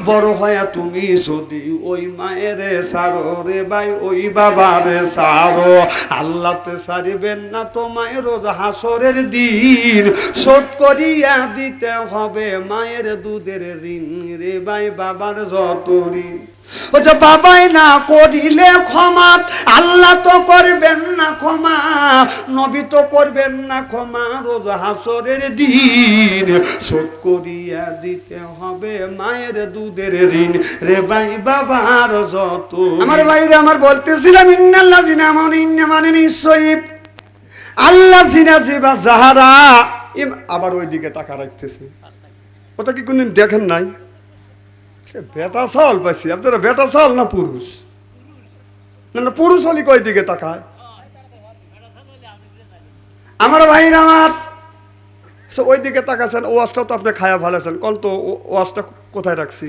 বড় হয় তুমি যদি ওই মায়ের সারো রে ভাই, ওই বাবারে সারো, আল্লাহতে সারিবেন না তোমায় রোজ হাসরের দিন। শোধ করিয়া দিতে হবে মায়ের দুধের ঋণ রে ভাই, বাবার যত ঋণ। ও যে বাবাই না করিলে ক্ষমা, আল্লাহ তো করবেন না ক্ষমা, নবী তো করবেন না ক্ষমা, রোজ হাসরের দিন শোধ করিয়া দিতে হবে মায়ের দুধের ঋণ রে ভাই, বাবার যত। আমার ভাইরে আমার বলতেছিলাম, ইন্নাল্লাহ জিনা মানে নিশ্চয়ই আল্লাহ জিনা জিবা যাহারা। আবার ওই দিকে তাকা রাখতেছে, ওটা কি কোনদিন দেখেন নাই? বেটা চাল পাইছি, আপনারা বেটা চাল না পুরুষ? না পুরুষ হলি কই দিকে তাকায়? আমার ভাইরা আমার ওই দিকে তাকাছেন, ওয়াজটা তো আপনি খায়া ভালেছেন, কোন তো ওয়াজটা কোথায় রাখছি?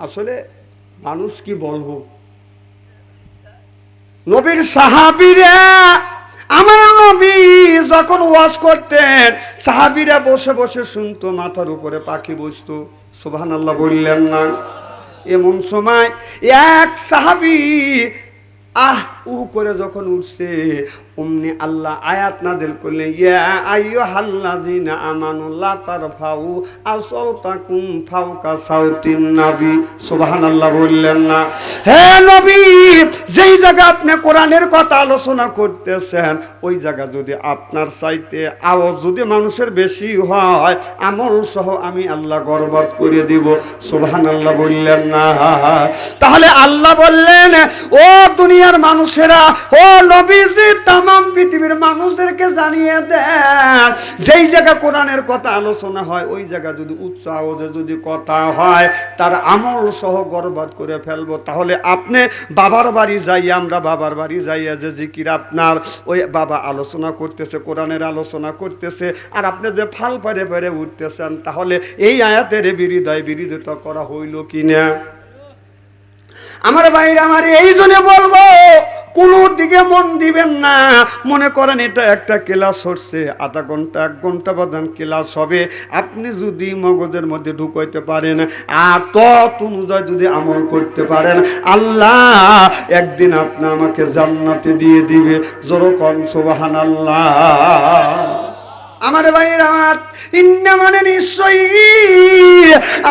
আসলে মানুষ কি বলবো, নবীর সাহাবীরা, আমার নবী যখন ওয়াজ করতেন, সাহাবীরা বসে বসে শুনতো, মাথার উপরে পাখি বসতো। সুবহানাল্লাহ বললেন না? এমন সময় এক সাহাবী করে যখন উঠছে, অমনি আল্লাহ আয়াত নাযিল করলেন, ইয়া আইয়ুহাল্লাযিনা আমানু লা তারফাউ আসওতাকুম ফাওকা সাউতিন নবী। সুবহানাল্লাহ বললেন না? হে নবী, যেই জায়গা আপনি কোরআনের কথা আলোচনা করতেছেন, ওই জায়গা যদি আপনার চাইতে আওয়াজ যদি মানুষের বেশি হয়, আমল সহ আমি আল্লাহ বরবাদ করে দিব। সুবহানাল্লাহ বললেন না? তাহলে আল্লাহ বললেন, ও দুনিয়ার মানুষেরা, ও নবীজি, তামাম পৃথিবীর মানুষদেরকে জানিয়ে দেন, যেই জায়গা কোরআনের কথা আলোচনা হয়, ওই জায়গা যদি উচ্চ আওয়াজে যদি কথা হয়, তার আমল সহ বরবাদ করে ফেলবো। তাহলে আপনি বাবার বাড়ি যাইয়া, আমরা বাবার বাড়ি যাইয়া যে জিকির আপনার ওই বাবা আলোচনা করতেছে, কোরআনের আলোচনা করতেছে, আর আপনি যে ফাল পারে পারে উঠতেছেন, তাহলে এই আয়াতের বিরোধিতা করা হইল কিনা? আমার ভাইরা আমার, এই জন্য বলবো, কোন দিকে মন দিবেন না। মনে করেন এটা একটা ক্লাস হচ্ছে, আধা ঘন্টা 1 ঘন্টা বাদান ক্লাস হবে, আপনি যদি মগজের মধ্যে ঢুকাইতে পারেন আর তত অনুযায়ী যদি আমল করতে পারেন, আল্লাহ একদিন আপনি আমাকে জান্নাতে দিয়ে দিবে। যেরকম সুবহানাল্লাহ। আমার ভাইয়ের আমার, ইন্না মানে নিশ্চয়ই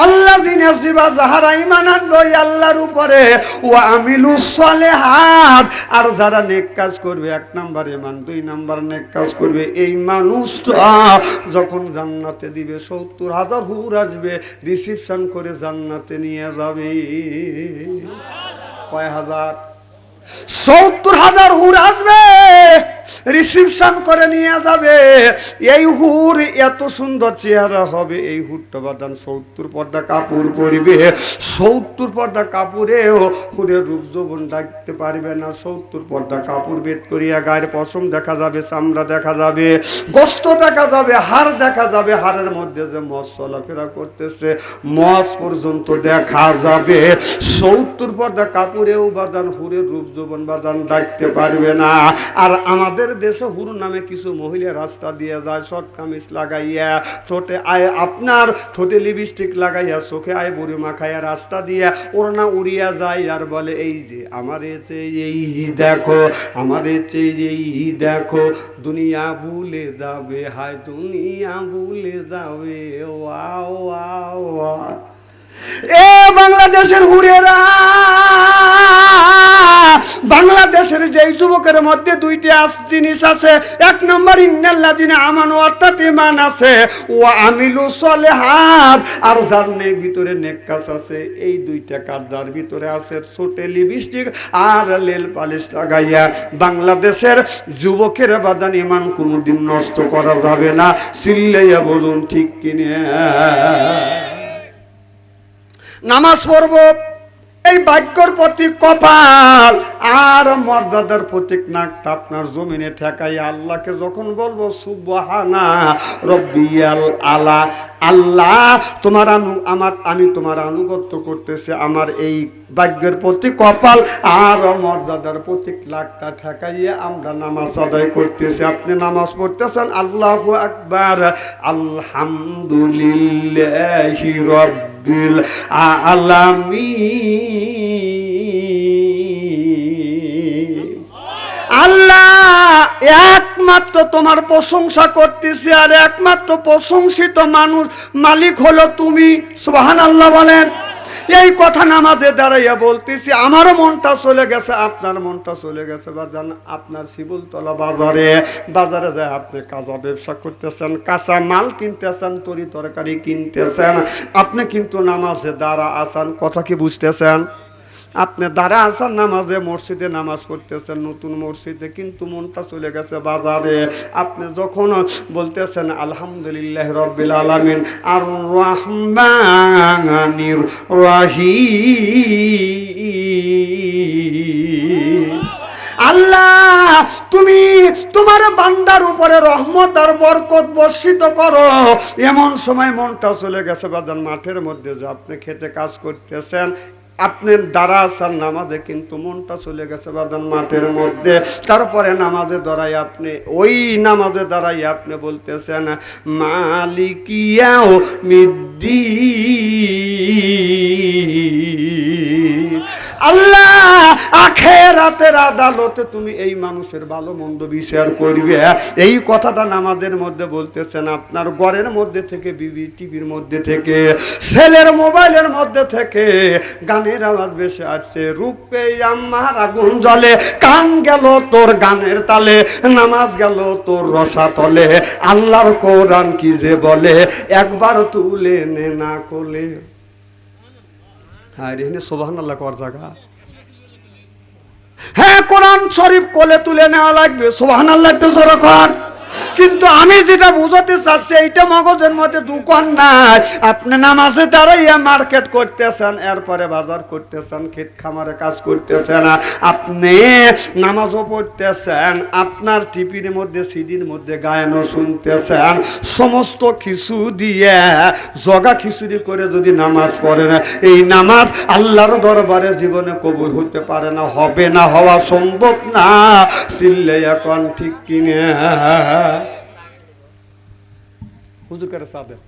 আল্লাহ জিনা জিবা যাহারা ঈমান আনবে আল্লাহর উপরে, ওয়া আমিলুস সালিহাত, আর যারা নেক কাজ করবে, 1 নাম্বার ঈমান, 2 নাম্বার নেক কাজ করবে, এই মানুষটা যখন জান্নাতে দিবে, 70,000 হুর আসবে, রিসিপশন করে জান্নাতে নিয়ে যাবে। কয় হাজার? 70,000 হুর আসবে, রিসিপশন করে নিয়ে যাবে। এই হুর এত সুন্দর চেহারা হবে, এই হুরটা বাদান 70 পর্দা কাপড় পরিবে, 70 পর্দা কাপড়েও হুরের রূপ যৌবন ডাকতে পারবে না। 70 পর্দা কাপড় বেদ করিয়া গায়ের পশম দেখা যাবে, চামড়া দেখা যাবে, গোস্ত দেখা যাবে, হাড় দেখা যাবে, হাড়ের মধ্যে যে মস চলাফেরা করতেছে, মস পর্যন্ত দেখা যাবে। 70 পর্দা কাপড়েও বাদান হুরের রূপ যৌবন বাদান ডাকতে পারবে না। আর আমাদের দেশে হুর নামে কিছু মহিলা রাস্তা দিয়ে যায়, শর্ট কামিজ লাগাইয়া, ঠোঁটে আয় আপনার ঠোঁটে লিপস্টিক লাগাইয়া, চোখে আয় বুড়ি মাখাইয়া রাস্তা দিয়া ওড়না উড়িয়া যায়, আর বলে এই যে আমার এই দেখো, আমার এই দেখো, দুনিয়া ভুলে যাবে, হায় দুনিয়া ভুলে যাবে। Wow wow wow. এ বাংলাদেশের হুরেরা, বাংলাদেশের যেই যুবকের মধ্যে 2টি জিনিস আছে। 1 নম্বর ইন্নাল্লাযিনা আমানু, অর্থাৎ ঈমান আছে, ওয়া আমিলুস সালিহাত, আর যার ভিতরে নেক কাজ আছে। এই 2টা কাজ যার ভিতরে আছে, ছোটে লিপস্টিক আর লেল পালিশ লাগাইয়া, বাংলাদেশের যুবকের বাদান ঈমান কোনোদিন নষ্ট করা যাবে না। চিল্লাইয়া বলুন ঠিক কিনা? নামাজ পড়বো, এই বাক্যর প্রতীক কপাল আর মর্যাদার প্রতীক নাকটা আপনার জমিনে ঠেকাই আল্লাহকে যখন বলবো সুবহানা রব্বিয়াল আলা, আল্লাহ তোমার আমি তোমার আনুগত্য করতেছি, আমার এই ভাগ্যের প্রতি কপাল আর মর্যাদার প্রতীক লাখটা ঠেকাইয়ে আমরা নামাজ আদায় করতেছি। আপনি নামাজ পড়তেছেন আল্লাহু আকবার, আলহামদুলিল্লাহি রাব্বিল আলামিন। আল্লাহ একমাত্র তোমার প্রশংসা করতেছি, আর একমাত্র প্রশংসিত মানুষ মালিক হলো তুমি। সুবহানাল্লাহ বলেন। এই কথা নামাজে দাঁড়াইয়া বলতেছি, আমারও মনটা চলে গেছে, আপনার মনটা চলে গেছে। বাজান আপনার শিবুলতলা বাজারে যায় আপনি কাঁচা ব্যবসা করতেছেন, কাঁচা মাল কিনতেছেন, তরি তরকারি কিনতেছেন, আপনি কিন্তু নামাজে দাঁড়া আছেন। কথা কি বুঝতেছেন? আপনি দাঁড়া আছেন নামাজে, মসজিদে নামাজ পড়তেছেন, নতুন মসজিদে, কিন্তু মনটা চলে গেছে বাজারে। আপনি যখন বলতেছেন আলহামদুলিল্লাহ রাব্বিল আলামিন আর রহমানির রহিম, আল্লাহ তুমি তোমার বান্দার উপরে রহমত আর বরকত বর্ষিত করো, এমন সময় মনটা চলে গেছে বাজান মাঠের মধ্যে যে আপনি খেতে কাজ করতেছেন, আপনি দাঁড়া আছেন নামাজে, কিন্তু মনটা চলে গেছে বাজান মাঠের মধ্যে। তারপরে নামাজে দাঁড়াই আপনি, ওই নামাজে দাঁড়াই আপনি বলতেছেন মালিকিয়াও মিদ্দিন, আল্লাহ আখিরাতের আদালতে তুমি এই মানুষের ভালো মন্দ বিচার করবে। এই কথাটা নামাজের মধ্যে বলতেছেন। আপনার ঘরের মধ্যে থেকে, বিবি টিভির মধ্যে থেকে, ছেলের মোবাইলের মধ্যে থেকে গানের আওয়াজ বেশি আসছে, রূপে আমার আগুন জ্বলে, কান গেল তোর গানের তালে, নামাজ গেল তোর রসাতলে, আল্লাহর কোরআন কি যে বলে, একবার তুলে নে না কোলে। হ্যাঁ রে, সুবহানাল্লাহ কর জায়গা। হ্যাঁ কোরআন শরীফ কোলে তুলে নেওয়া লাগবে, সুবহানাল্লাহ একটু জোরে কর। কিন্তু আমি যেটা বুঝাতে চাচ্ছি, এইটা মগজের মধ্যে দোকান নাই। আপনি নামাজে দাঁড়াইয়া মার্কেট করতেছেন, এরপরে বাজার করতেছেন, ক্ষেত খামারে কাজ করতেছেন, আপনি নামাজও পড়তেছেন, আপনার টিভির মধ্যে সিডির মধ্যে গায়ানও শুনতেছেন, সমস্ত কিছু দিয়ে জগা খিচুড়ি করে যদি নামাজ পড়েন, এই নামাজ আল্লাহর দরবারে জীবনে কবুল হতে পারে না, হবে না, হওয়া সম্ভব না। চিল্লে এখন ঠিক কিনে হুজুর করে চাঁদের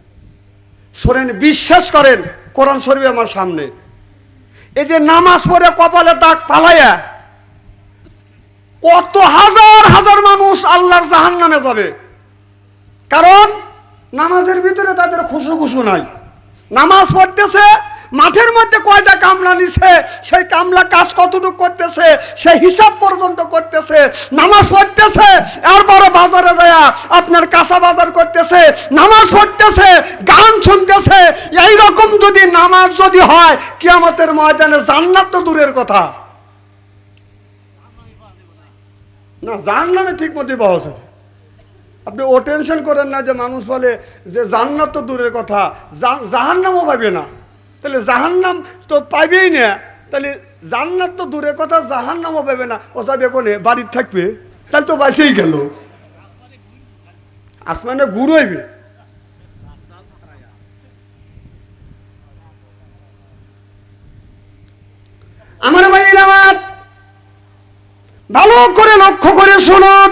শোনেন, বিশ্বাস করেন, কোরআন শরীফ আমার সামনে, এই যে নামাজ পড়ে কপালে দাগ পালাইয়া কত হাজার হাজার মানুষ আল্লাহর জাহান্নামে যাবে, কারণ নামাজের ভিতরে তাদের খুশু নাই। নামাজ পড়তেছে, মাঠের মধ্যে কয়টা কামলা নিছে, সেই কামলা কাজ কতটুকু করতেছে সেই হিসাব পর্যন্ত করতেছে, নামাজ পড়তেছে, এরপরে বাজারে যায় আপনার কাঁচা বাজার করতেছে, নামাজ পড়তেছে, গান শুনতেছে। এইরকম যদি নামাজ যদি হয়, কিয়ামতের ময়দানে জান্নাত তো দূরের কথা না, জাহান্নামে ঠিক মতো পাওয়া যাবে। আপনি ও টেনশন করেন না যে মানুষ বলে যে জান্নাত তো দূরের কথা, জাহান্নামও পাবে না, তাহলে জাহান্নাম তো পাইবেই না, তাহলে জান্নাত তো দূরের কথা, জাহান্নামও পাবে না, ও যাবে কোনে? বাড়ির থাকবে, তাহলে তো বাঁচেই গেল, আসমানে গুড় হইবে। আমার ভাইয়ের আমার ভালো করে লক্ষ্য করে শুনুন,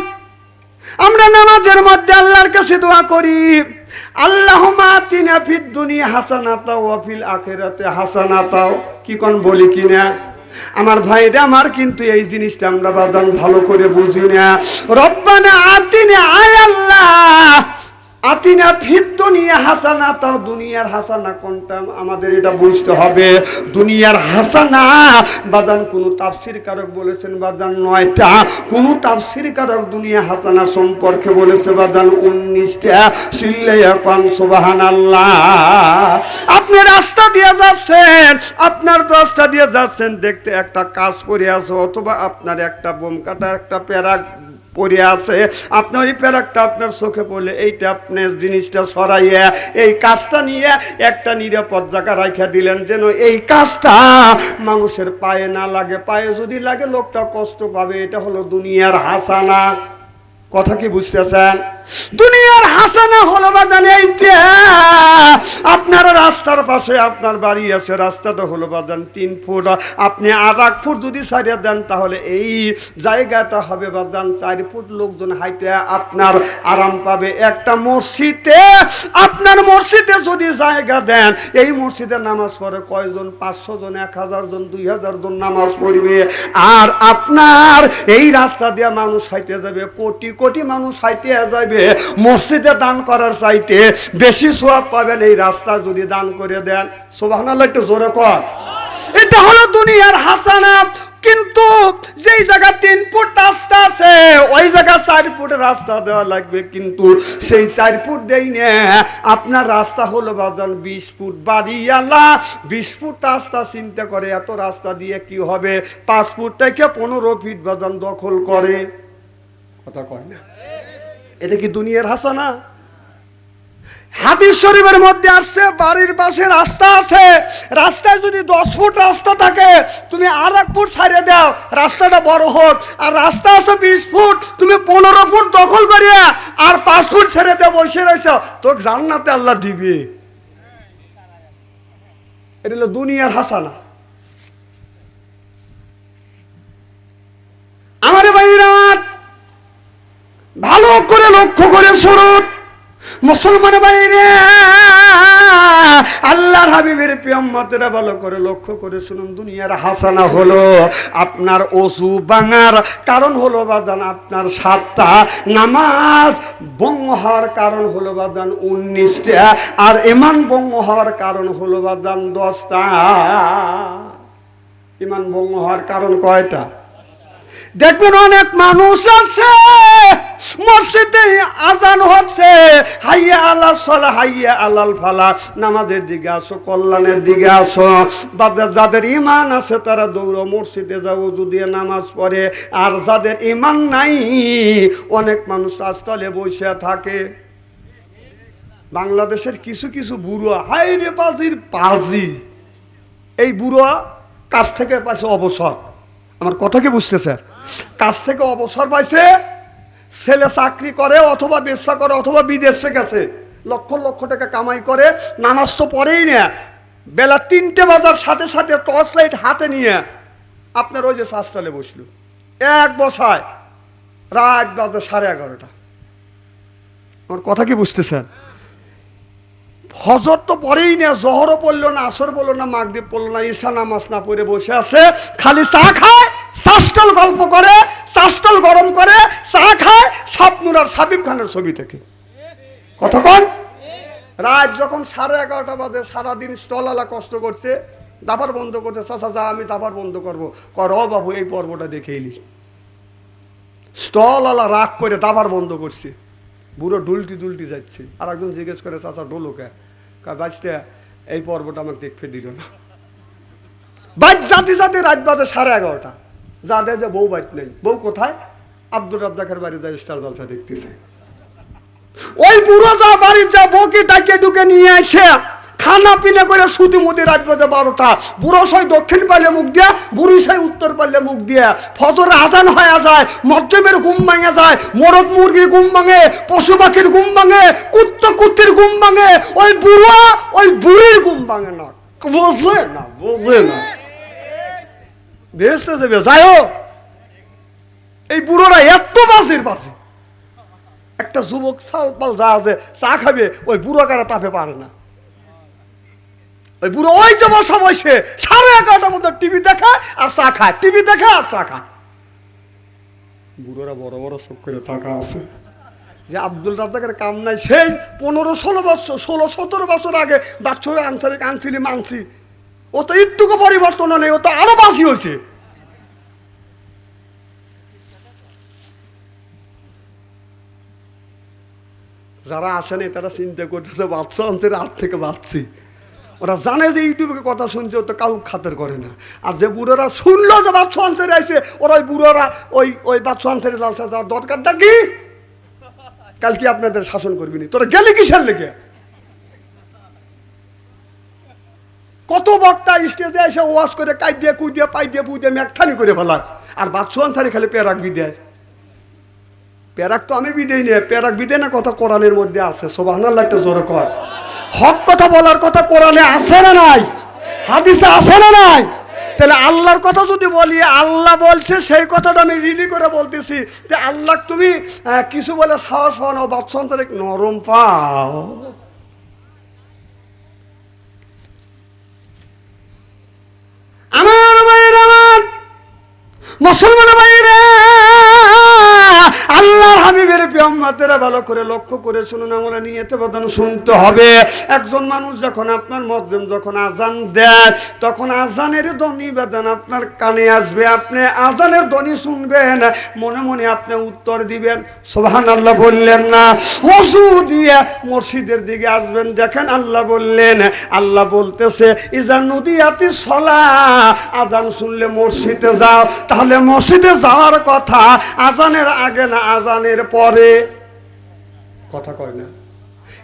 আমরা নামাজের মধ্যে আল্লাহর কাছে দোয়া করি, আল্লাহুম্মা আতিনা ফিদ দুনিয়া হাসানাতাও ওয়া ফিল আখিরাতি হাসানাতাও। কি কোন বলি কিনা আমার ভাইরা আমার, কিন্তু এই জিনিসটা আমরা বাদান ভালো করে বুঝি না। রব্বানা আতিনা, আয় আল্লাহ, আতিনা ফিদ দুনিয়া হাসানাতাও, দুনিয়ার হাসানা কোনটা আমাদের এটা বুঝতে হবে। দুনিয়ার হাসানা বাদান কোন তাফসীর কারক বলেছেন বাদান 9টা, কোন তাফসীর কারক দুনিয়া হাসানা সম্পর্কে বলেছে বাদান 19টা। সিল্লাইয়া কোন সুবহানাল্লাহ। আপনি রাস্তা দিয়ে যাচ্ছেন, আপনার রাস্তা দিয়ে যাচ্ছেন, দেখতে একটা কাজ পড়ে আছে, অথবা আপনার একটা বোম কাটা একটা প্যারাক পড়ে আছে, আপনি ওই প্যারাকটা আপনার চোখে পড়লে এইটা আপনি জিনিসটা সরাইয়া এই কাজটা নিয়ে একটা নিরাপদ জায়গা রাখা দিলেন, যেন এই কাজটা মানুষের পায়ে না লাগে। পায়ে যদি লাগে লোকটা কষ্ট পাবে। এটা হলো দুনিয়ার হাসানা। কথা কি বুঝতেছেন? দুনিয়ার হাসানা হলো বাজান এইটা, আপনার রাস্তার পাশে আপনার বাড়ি আছে, রাস্তাটা হলো বাজান 3 ফুট, আপনি আর 1 ফুট যদি ছাড়িয়ে দেন তাহলে এই জায়গাটা হবে বাজান 4 ফুট, লোকজন হাইটে আপনার আরাম পাবে। একটা মসজিদে, আপনার মসজিদে যদি জায়গা দেন, এই মসজিদে নামাজ পড়ে কয়জন? 500 জন, 1000 জন, 2000 জন নামাজ পড়বে। আর আপনার এই রাস্তা দিয়ে মানুষ হাইটে যাবে, কোটি কোটি মানুষ হাইটে যাবে। মসজিদে দান করার চাইতে বেশি সওয়াব পাবেন এই রাস্তা যদি দান করে দেন। সুবহানাল্লাহ, একটু জোরে কর। এটা হলো দুনিয়ার হাসানা। কিন্তু যেই জায়গা 3 ফুট রাস্তা আছে, ওই জায়গা 4 ফুট রাস্তা দেওয়া লাগবে। কিন্তু সেই 4 ফুট দেই না, আপনার রাস্তা হলো বাজান 20 ফুট। বাড়িওয়ালা 20 ফুট রাস্তা চিন্তা করে, এত রাস্তা দিয়ে কি হবে? 5 ফুট থেকে 15 ফিট বাজান দখল করে। কথা কয় না? এটা কি দুনিয়ার হাসানা? হাদিস শরীফের মধ্যে আসছে, বাড়ির পাশে রাস্তা আছে, রাস্তায় যদি 10 ফুট রাস্তা থাকে, তুমি আর 1 ফুট ছাড়িয়ে দাও, রাস্তাটা বড় হোক। আর রাস্তা আছে 20 ফুট, তুমি 15 ফুট দখল করিয়া আর 5 ফুট ছেড়ে দিয়ে বসে রয়েছ, তোকে জান্নাতে আল্লাহ দিবে। এটা হলো দুনিয়ার হাসানা। আমার ভাইরা আমার, ভালো করে লক্ষ্য করে শুনুন মুসলমান ভাইরে, আল্লাহর হাবিবের প্রিয়ম্মতেরা ভালো করে লক্ষ্য করে শুনুন। দুনিয়ার হাসানা হলো আপনার ওযু ভাঙার কারণ হলো বাদান আপনার 7টা, নামাজ ভঙ্গ হওয়ার কারণ হলো বাদান 19টা, আর ঈমান ভঙ্গ হওয়ার কারণ হলো বাদান 10টা। ঈমান ভঙ্গ হওয়ার কারণ কয়টা? দেখবেন অনেক মানুষ আছে মসজিদে আজান হচ্ছে, হাইয়া আলাল সালাহ হাইয়া আলাল ফালাহ, নামাজের দিকে আসো, কল্যাণের দিকে আসো। যাদের ঈমান আছে তারা দৌড়ো মসজিদে যাও, যদি নামাজ পড়ে। আর যাদের ঈমান নাই, অনেক মানুষ আস্তালে বসে থাকে। বাংলাদেশের কিছু কিছু বুড়ো, হাই রে পাজির পাজি, এই বুড়ো কাজ থেকে পাইছে অবসর। আমার কথা কি বুঝতেছে? কাজ থেকে অবসর পাইছে, ছেলে চাকরি করে অথবা ব্যবসা করে অথবা বিদেশে গেছে, লক্ষ লক্ষ টাকা কামাই করে, নামাজ তো পড়েই না। বেলা 3টে বাজার সাথে সাথে টর্চ লাইট হাতে নিয়ে আপনার ওই যে শাস্তালে বসলো, এক বসায় রাত বাজে 11:30। আমার কথা কি বুঝতেছেন? ফজর তো পড়েই না, জহরও পড়লো না, আসর পড়লো না, মাগরিব পড়লো না, ঈশা নামাজ না পড়ে বসে আছে, খালি চা খায়, চাষটল গল্প করে, চাষটল গরম করে, চা খায় স্বপ্নুর আর সাবিব খানের ছবি থেকে। কতক্ষণ? রাত যখন 11:30 বাজে, সারাদিন স্টলওয়ালা কষ্ট করছে, দাবার বন্ধ করছে, চাচা যা আমি দাবার বন্ধ করবো, কর বাবু এই পর্বটা দেখে এলি। স্টলওয়ালা রাগ করে দাবার বন্ধ করছে, বুড়ো ডুলটি ডুলটি যাচ্ছে। আর একজন জিজ্ঞেস করে, চাচা ডোলো কে? বাঁচতে এই পর্বটা আমাকে দেখতে দিল না। বাইক জাতি জাতি রাত বাজে 11:30, যাদের যে বউ বাইক নেই, বউ কোথায়? আব্দুর রাজ্জাকের বাড়ি যায় স্টার জলসা দেখতেছে। ওই বুড়ো যা বাড়ি যা বউকে ডাকে ঢুকে নিয়ে আসে, খানা পিনা করে সুতি মুদি রাত বাজে 12টা, বুড়ো সই দক্ষিণ পালে মুখ দিয়া, বুড়ি সই উত্তর পালে মুখ দিয়া, ফজর আজান হয়ে যায়, মধ্যমের ঘুম ভাঙে যায়, মোরগ মুরগির ঘুম ভাঙে, পশু পাখির ঘুম ভাঙে, কুত্তা কুত্তির ঘুম ভাঙে, ওই বুড়ো ওই বুড়ির ঘুম ভাঙে না। বোঝে না, বোঝে না, বেসতে যাবে যাইও। এই বুড়োরা এত বাজির বাজে, একটা যুবক সাউপাল যা আছে চা খাবে, ওই বুড়ো কারা তাপে পারে না। ওই বুড়ো ওই যে বসা বসে 11:30 মধ্যে টিভি দেখা আর চা খায়, টিভি দেখা আর চা খায়। বুড়োরা বড় বড় চোখ করে থাকা আছে যে আব্দুল রাজ্জাকের কাম নাই। সেই 15-16 বছর, 16-17 বছর আগে বাচ্চারা আনসারে আনছিলি মানছি, ও তো একটুকু পরিবর্তন নেই, ও তো আরো বাসি হয়েছে। যারা আসেনি তারা চিন্তা করতেছে, বাচ্চা আনছে রাত থেকে বাঁচছি, ওরা জানে যে ইউটিউবে কথা শুনছে, ও তো কাউ খাতের করে না। আর যে বুড়োরা শুনলো যে বাচ্চা আনসারে আসে, ওরা ওই বুড়োরা ওই বাচ্চা আনসারে জালসা যাওয়ার দরকারটা কি? কাল কি আপনাদের শাসন করবি নি? তোরা গেলে কিসের লেগে? কত বক্তা স্টেজে এসে ওয়াজ করে কাই দিয়ে কুই দিয়ে পাই দিয়ে বুই দিয়ে ম্যাকথানি করে ফেলা, আর বাচ্চা আনসারে খালি পেরাক বিদেয়। পেরাক তো আমি বিদেই নে, পেরাক বিদে না কথা কোরআনের মধ্যে আছে। সুবহানাল্লাহ, একটা জোরে কর। হক কথা বলার কথা কোরআনে আছে না নাই? হাদিসে আছে না নাই? তাহলে আল্লাহর কথা যদি বলি, আল্লাহ বলছে সেই কথাটা আমি রিলি করে বলতেছি যে আল্লাহ তুমি কিছু বলে সাহস পাও না, বাচ্চা আনসারে নরম পাও। আমার ভাইয়ের, আমার মুসলমান ভাইরা, আল্লাহর হাবিবের উম্মতেরা ভালো করে লক্ষ্য করে শুনুন, আমরা নিয়তে বদন শুনতে হবে। একজন মানুষ যখন আপনার মুয়াজ্জিন যখন আজান দেয়, তখন আজানের ধ্বনি বেদন আপনার কানে আসবে, আপনি আজানের ধ্বনি শুনবেন, মনে মনে আপনি উত্তর দিবেন সুবহানাল্লাহ বললেন না? ওযু দিয়ে মসজিদের দিকে আসবেন। দেখেন আল্লাহ বললেন, আল্লাহ বলতেছে ইজা নুদিয়াতিস সালাহ, আজান শুনলে মসজিদে যাও। তাহলে মসজিদে যাওয়ার কথা আজানের আগে না আজানের পরে? কথা কয় না।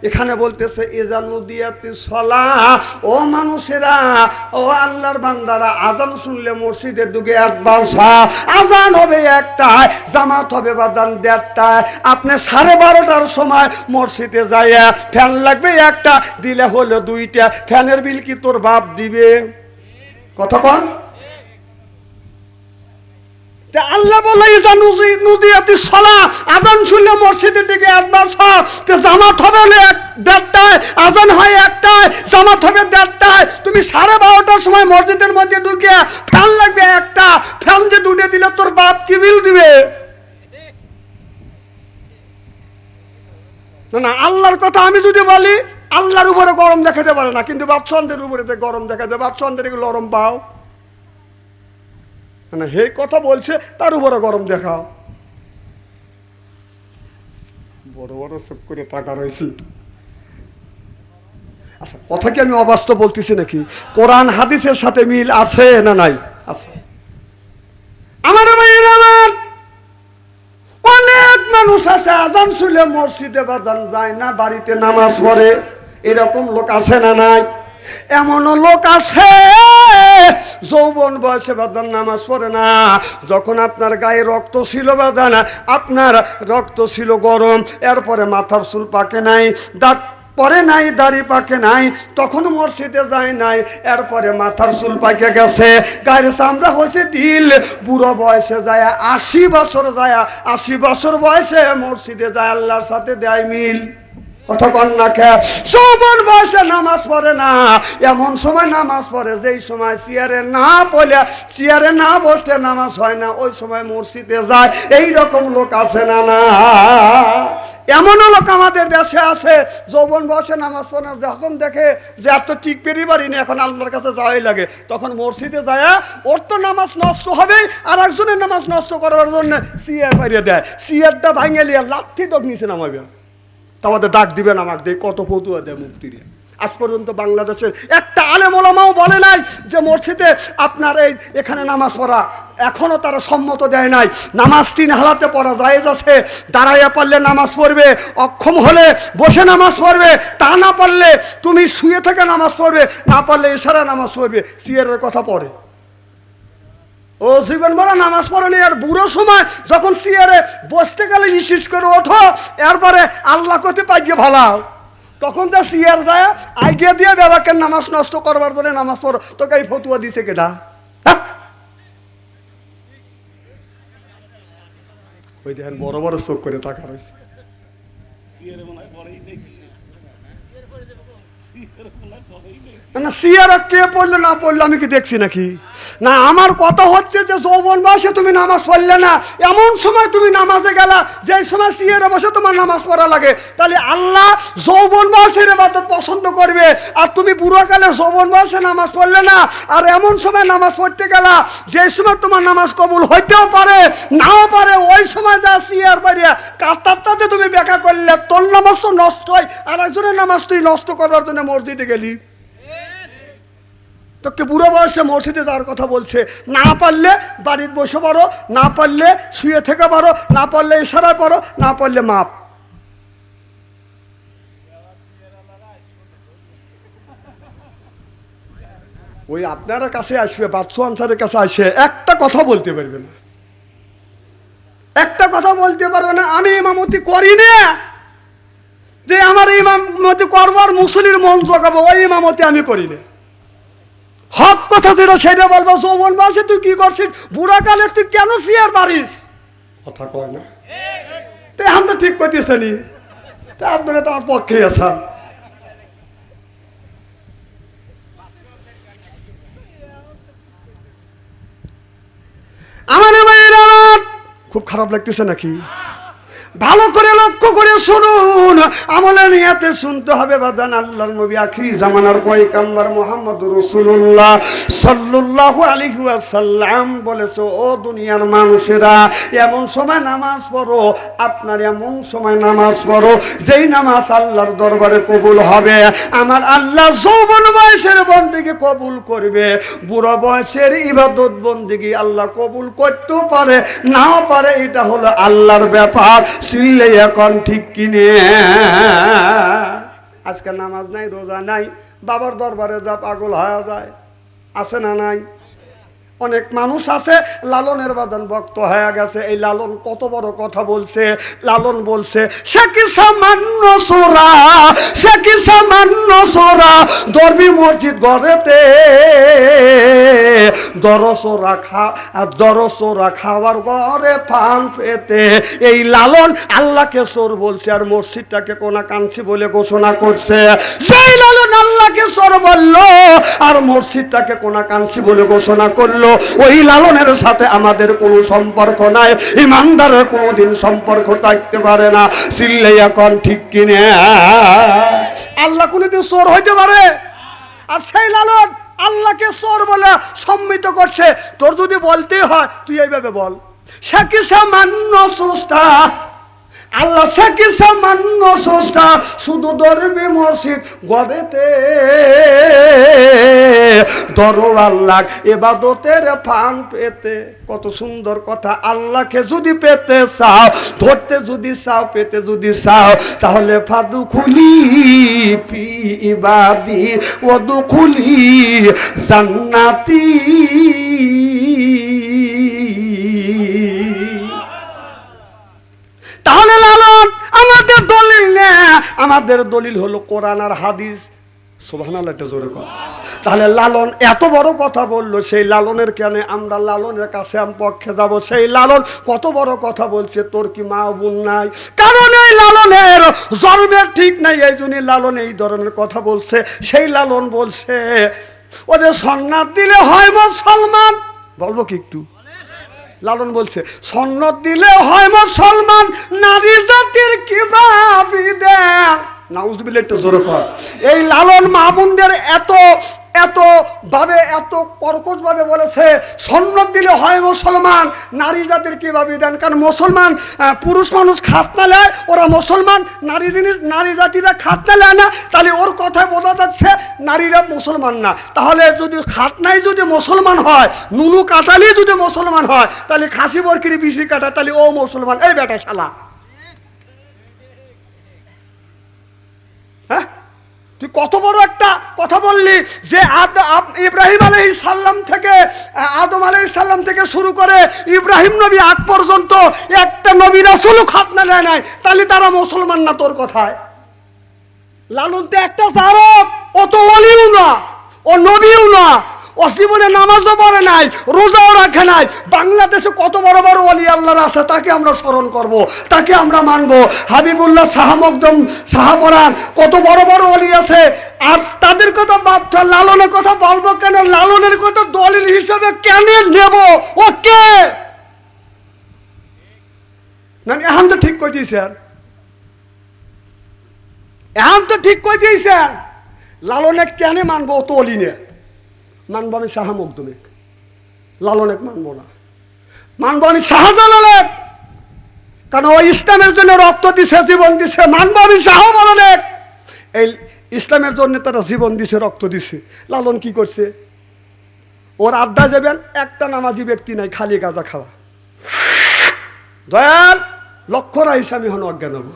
এখানে বলতেছে ইজা নুদিয়াতিস সালাহ, ও মানুষেরা, ও আল্লাহর বান্দারা, আজান শুনলে মসজিদের দিকে অ্যাডভান্স হয়। আজান হবে একটায়, জামাত হবে বাদান 1:30টায়। আপনি 12:30টার সময় মসজিদে যাইয়া ফ্যান লাগবে একটা, দিলে হলো 2টা। ফ্যানের বিল কি তোর বাপ দিবে? কথা কন। আল্লাহ বলে নুদিয়াতিস সালাহ, আজান শুনলে মসজিদের দিকে অ্যাডভান্স হয়। জামাত হবে 1:30টায়, আজান হয় 1টায়, জামাত হবে 1:30টায়। তুমি 12:30টার সময় মসজিদের মধ্যে ঢুকে ফ্যান লাগবে একটা, ফ্যান যে 2টে দিলে তোর বাপ কি বিল দিবে? না, আল্লাহর কথা আমি যদি বলি, আল্লাহর উপরে গরম দেখাতে পারে না, কিন্তু বাচ্চাদের উপরে গরম দেখাতে, বাচ্চাদের এগুলো গরম পাও না। হে কথা বলছে, তার উপরে গরম দেখাও। বড় বড় চোখ করে টাকা রয়েছে। আচ্ছা, কথা কি আমি অবাস্তব বলতেছি নাকি? কোরআন হাদিসের সাথে মিল আছে না নাই? আছে। আমার ভাইয়ের, আমার অনেক মানুষ আছে আজান শুনলে মসজিদে বাদান যায় না, বাড়িতে নামাজ পড়ে। এরকম লোক আছে না নাই? এমনও লোক আছে যৌবন বয়সে বাদান নামাজ পড়ে না। যখন আপনার গায়ে রক্ত ছিল বাদান, আপনার রক্ত ছিল গরম, এরপরে মাথার চুল পাকে নাই, দাঁত পরে নাই, দাড়ি পাকে নাই, তখন মসজিদে যায় নাই, এরপরে মাথার চুল পাকে গেছে, গায়ের চামড়া হয়েছে ঢিল, বুড়ো বয়সে যায় 80 বছর যায়, 80 বছর বয়সে মসজিদে যায়, আল্লাহর সাথে দেয় মিল। কথা কন না কে? যৌবন বয়সে নামাজ পড়ে না, এমন সময় নামাজ পড়ে যেই সময় চেয়ারে না পড়লে, চেয়ারে না বসলে নামাজ হয় না, ওই সময় মসজিদে যায়। এই রকম লোক আছে না? না, এমনও লোক আমাদের দেশে আছে, যৌবন বয়সে নামাজ পড়ে না, যখন দেখে যে এত ঠিক পেরি পারি না, এখন আল্লাহর কাছে যাওয়াই লাগে, তখন মসজিদে যায়, ওর তো নামাজ নষ্ট হবে, আর একজনের নামাজ নষ্ট করার জন্য চেয়ার পাইয়ে দেয়, চেয়ারটা ভাঙে নিয়ে লাথি তো নিচে নামাবে। তাহলে ডাক দিবেন আমার দিয়ে কত ফতুয়া দেয় মুফতিরা। আজ পর্যন্ত বাংলাদেশের একটা আলেম ওলামাও বলে নাই যে মসজিদে আপনার এখানে নামাজ পড়া, এখনো তারা সম্মত দেয় নাই। নামাজ 3 হালাতে পড়া জায়েজ আছে। দাঁড়াইয়া পারলে নামাজ পড়বে, অক্ষম হলে বসে নামাজ পড়বে, তা না পারলে তুমি শুয়ে থেকে নামাজ পড়বে, না পারলে ইশারা নামাজ পড়বে। সিয়ারের কথা পড়ে ও জীবন বড় নামাজ পড়েনি, আর বুড়ো সময় যখন চেয়ারে বসতে গেলে ইশিস করে ওঠো, এরপরে আল্লাহ করতে পাইয়ে ভালাও, তখন যা চেয়ার যায় আইগিয়ে দিয়ে বাবাকে নামাজ নষ্ট করবার জন্য নামাজ পড়ো, তোকে এই ফতুয়া দিছে কেডা? ওই দেখেন বড় বড় চোখ করে টাকা রয়েছে। না, সিয়ারা কে পড়লে না পড়লে আমি কি দেখছি নাকি? না, আমার কথা হচ্ছে যে যৌবন বয়সে তুমি নামাজ পড়লে না, এমন সময় তুমি নামাজে গেলা যে সময় সিয়ারে বসে তোমার নামাজ পড়া লাগে, তাহলে আল্লাহ যৌবন বয়সের ইবাদত পছন্দ করবে। আর তুমি বুড়োকালে যৌবন বয়সে নামাজ পড়লে না, আর এমন সময় নামাজ পড়তে গেলা যে সময় তোমার নামাজ কবুল হইতেও পারে নাও পারে, ওই সময় যা সিয়ার বাড়িয়া কাতারটাতে তুমি ব্যাখ্যা করলে, তোর নামাজ তো নষ্ট হয়, আর একজনের নামাজ তুই নষ্ট করবার জন্য মসজিদে গেলি। তোকে বুড়ো বয়সে মসজিদে যাওয়ার কথা বলছে, না পারলে বাড়িতে বসে পড়ো, না পারলে শুয়ে থেকে পারো, না পারলে ইশারায় পড়ো, না পারলে মাপ। ওই আপনার কাছে আসবে, বাদশু আনসারের কাছে আসে একটা কথা বলতে পারবে না, একটা কথা বলতে পারবে না। আমি ইমামতি করি না, যে আমার ইমামতি করবো আর মুসলির মন জগাবো, ওই ইমামতি আমি করি না। হক কথা যেটা সেটা বলবো। যৌবন বয়সে তুই কি করছিস, বুড়া কালে তুই কেন চেয়ার পারিস, কথা কয় না। তো এখন তো ঠিক করতেছে নি, তা আপনারা তো আমার পক্ষে আছেন। আমার খুব খারাপ লাগতেছে নাকি? ভালো করে লক্ষ্য করে শুনুন, আমলের নিয়াতে শুনতে হবে বাদান। আল্লাহর নবী আখিরি জামানার পয়গম্বর মুহাম্মদুর রাসূলুল্লাহ সাল্লাল্লাহু আলাইহি ওয়াসাল্লাম বলেছে, ও দুনিয়ার মানুষেরা, এমন সময় নামাজ পড়ো, আপনার এমন সময় নামাজ পড়ো যেই নামাজ আল্লাহর দরবারে কবুল হবে। আমার আল্লাহ যৌবন বয়সের বন্দেগী কবুল করবে, বুড়ো বয়সের ইবাদত বন্দেগী আল্লাহ কবুল করতেও পারে, নাও পারে, এটা হলো আল্লাহর ব্যাপার। চিল্লে এখন ঠিক কিনে। আজকে নামাজ নাই, রোজা নাই, বাবার দরবারে যা পাগল হয়ে যায়, আছে না নাই? অনেক মানুষ আছে লালনের বাদান ভক্ত হয়ে গেছে। এই লালন কত বড় কথা বলছে। লালন বলছে, সে কি সামান্য সোরা, সে কি সামান্য সোরা, দরবি মসজিদ গড়েতে দরসোরা খাওয়ার ঘরে ফান পেতে। এই লালন আল্লাহকে চোর বলছে আর মসজিদটাকে কোনা কাঞ্চি বলে ঘোষণা করছে। সেই লালন আল্লাহকে চোর বললো আর মসজিদটাকে কোনা কাঞ্চি বলে ঘোষণা করলো। ওই লালনের সাথে আমাদের কোনো সম্পর্ক নাই, ইমানদারের কোনোদিন সম্পর্ক থাকতে পারে না। চিল্লে এখন ঠিক কিনে। আল্লাহ কোনোদিন চোর হইতে পারে? আর সেই লালন আল্লাহকে চোর বলে সম্মিত করছে। তোর যদি বলতে হয় তুই এইভাবে বল, সে কি সামান্য স্রষ্টা, আল্লাহ সে কি সামান্য স্রষ্টা, শুধু দরবে মসজিদ গড়েতে ধরো আল্লাহ ইবাদতের ফান পেতে। কত সুন্দর কথা। আল্লাহকে যদি পেতে চাও, ধরতে যদি চাও, পেতে যদি চাও, তাহলে ফাদু খুলি পি ইবাদি ওদু খুলি জান্নাতি। তাহলে লালন আমাদের দলিল না, আমাদের দলিল হলো কোরআন আর হাদিস। সুবহানাল্লাহ, এটা জোরে কর। তাহলে লালন এত বড় কথা বললো, সেই লালনের কেন আমরা লালনের কাছে পক্ষে যাব? সেই লালন কত বড় কথা বলছে, তোর কি মা বোন নাই? কারণ এই লালনের জন্মের ঠিক নাই, এই জন্য লালন এই ধরনের কথা বলছে। সেই লালন বলছে, ওদের সন্ন্যাত দিলে হয় মুসলমান। বলবো কি একটু? লালন বলছে, সন্ন্যাত দিলে হয় মুসলমান, নারী জাতির কি বিধান। নাউজুবিল্লাহ, একটু জোরে কর। এই লালন মা বোনদের এত কর্কশ ভাবে বলেছে, সন্ন্যাত দিলে হয় মুসলমান, নারী জাতির কি বিধান। কারণ মুসলমান পুরুষ মানুষ খাতনা নেয়, ওরা মুসলমান। নারী জাতিরা খাতনা নেয় না, তাহলে ওর কথায় বোঝা যাচ্ছে নারীরা মুসলমান না। তাহলে যদি খাতনাই যদি মুসলমান হয়, নুনু কাটালি যদি মুসলমান হয়, তাহলে খাসি বরকিরি বিশি কাটা, তাহলে ও মুসলমান। এই বেটা শালা, হ্যাঁ তুই কত বড় একটা কথা বললি যে ইব্রাহিম আলাইহিস সালাম থেকে, আদম আলাইহিস সালাম থেকে শুরু করে ইব্রাহিম নবী আগ পর্যন্ত একটা নবী রাসূলও খাতনা দেয় নাই, তাহলে তারা মুসলমান না তোর কথায়? লালন তো একটা জারক, ও তো ওলিও না, ও নবীও না, ও জীবনে নামাজও পড়ে নাই, রোজাও রাখে নাই। বাংলাদেশে কত বড় বড় ওলি আল্লাহর আছে, তাকে আমরা স্মরণ করব, তাকে আমরা মানব। হাবিবুল্লাহ শাহ মকদম শাহপরান, কত বড় বড় ওলি আছে, আর তাদের কথা বাদ। লালনের কথা বলবো কেন? লালনের কথা দলিল হিসেবে কেন নেব? ও কে? না এখন তো ঠিক করে দিয়েছেন, এখন তো ঠিক করে দিয়েছেন। লালনে কেন মানবো? ও তো অলি নে। মানবো আমি শাহ মকদুমে, লালনেক মানবো না। মানবো আমি শাহজালালেক, কারণ ও ইসলামের জন্য রক্ত দিছে, জীবন দিছে। মানবো আমি শাহজালালেক, এই ইসলামের জন্য তারা জীবন দিছে, রক্ত দিছে। লালন কি করছে? ওর আড্ডা যাবেন, একটা নামাজি ব্যক্তি নাই, খালি গাঁজা খাওয়া। দয়াল লক্ষ্য রাইস আমি হন অজ্ঞান হব।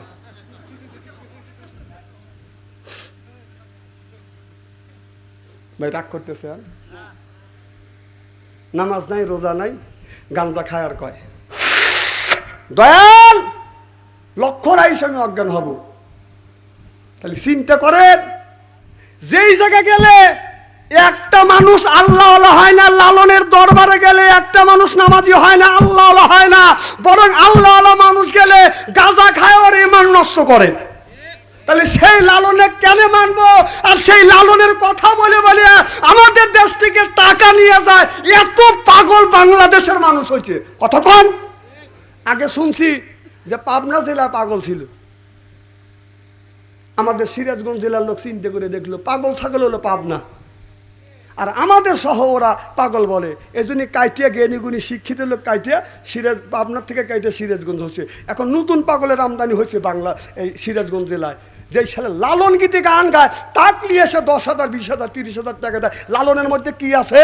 ভাই রাগ করতেছেন? নামাজ নাই, রোজা নাই, গাঁজা খায় আর কয় দয়াল লক্ষ্য রাইস আমি অজ্ঞান হব। তাহলে চিন্তা করেন, যেই জায়গা গেলে একটা মানুষ আল্লাহ হয় না, লালনের দরবারে গেলে একটা মানুষ নামাজি হয় না, আল্লাহ হয় না, বরং আল্লাহ মানুষ গেলে গাঁজা খায় আর ইমান নষ্ট করে। তাহলে সেই লালনে কেন মানবো? আর সেই লালনের কথা বলে বলে আমাদের দেশ থেকে টাকা নিয়ে যায়। এত পাগল বাংলাদেশের মানুষ হয়েছে। কতক্ষণ আগে শুনছি যে পাবনা জেলা পাগল ছিল, আমাদের সিরাজগঞ্জ জেলার লোক চিন্তা করে দেখলো পাগল ছাগল হলো পাবনা, আর আমাদের সহ ওরা পাগল বলে। এই জন্য কাইটিয়া জ্ঞানীগুণী শিক্ষিত লোক কাইটিয়া পাবনার থেকে কাইটিয়া সিরাজগঞ্জ হচ্ছে। এখন নতুন পাগলের আমদানি হয়েছে বাংলা এই সিরাজগঞ্জ জেলায়। যেই সালে লালন গীতি গান গায় তাক নিয়ে এসে 10,000, 20,000, 30,000 টাকা দেয়। লালনের মধ্যে কি আছে?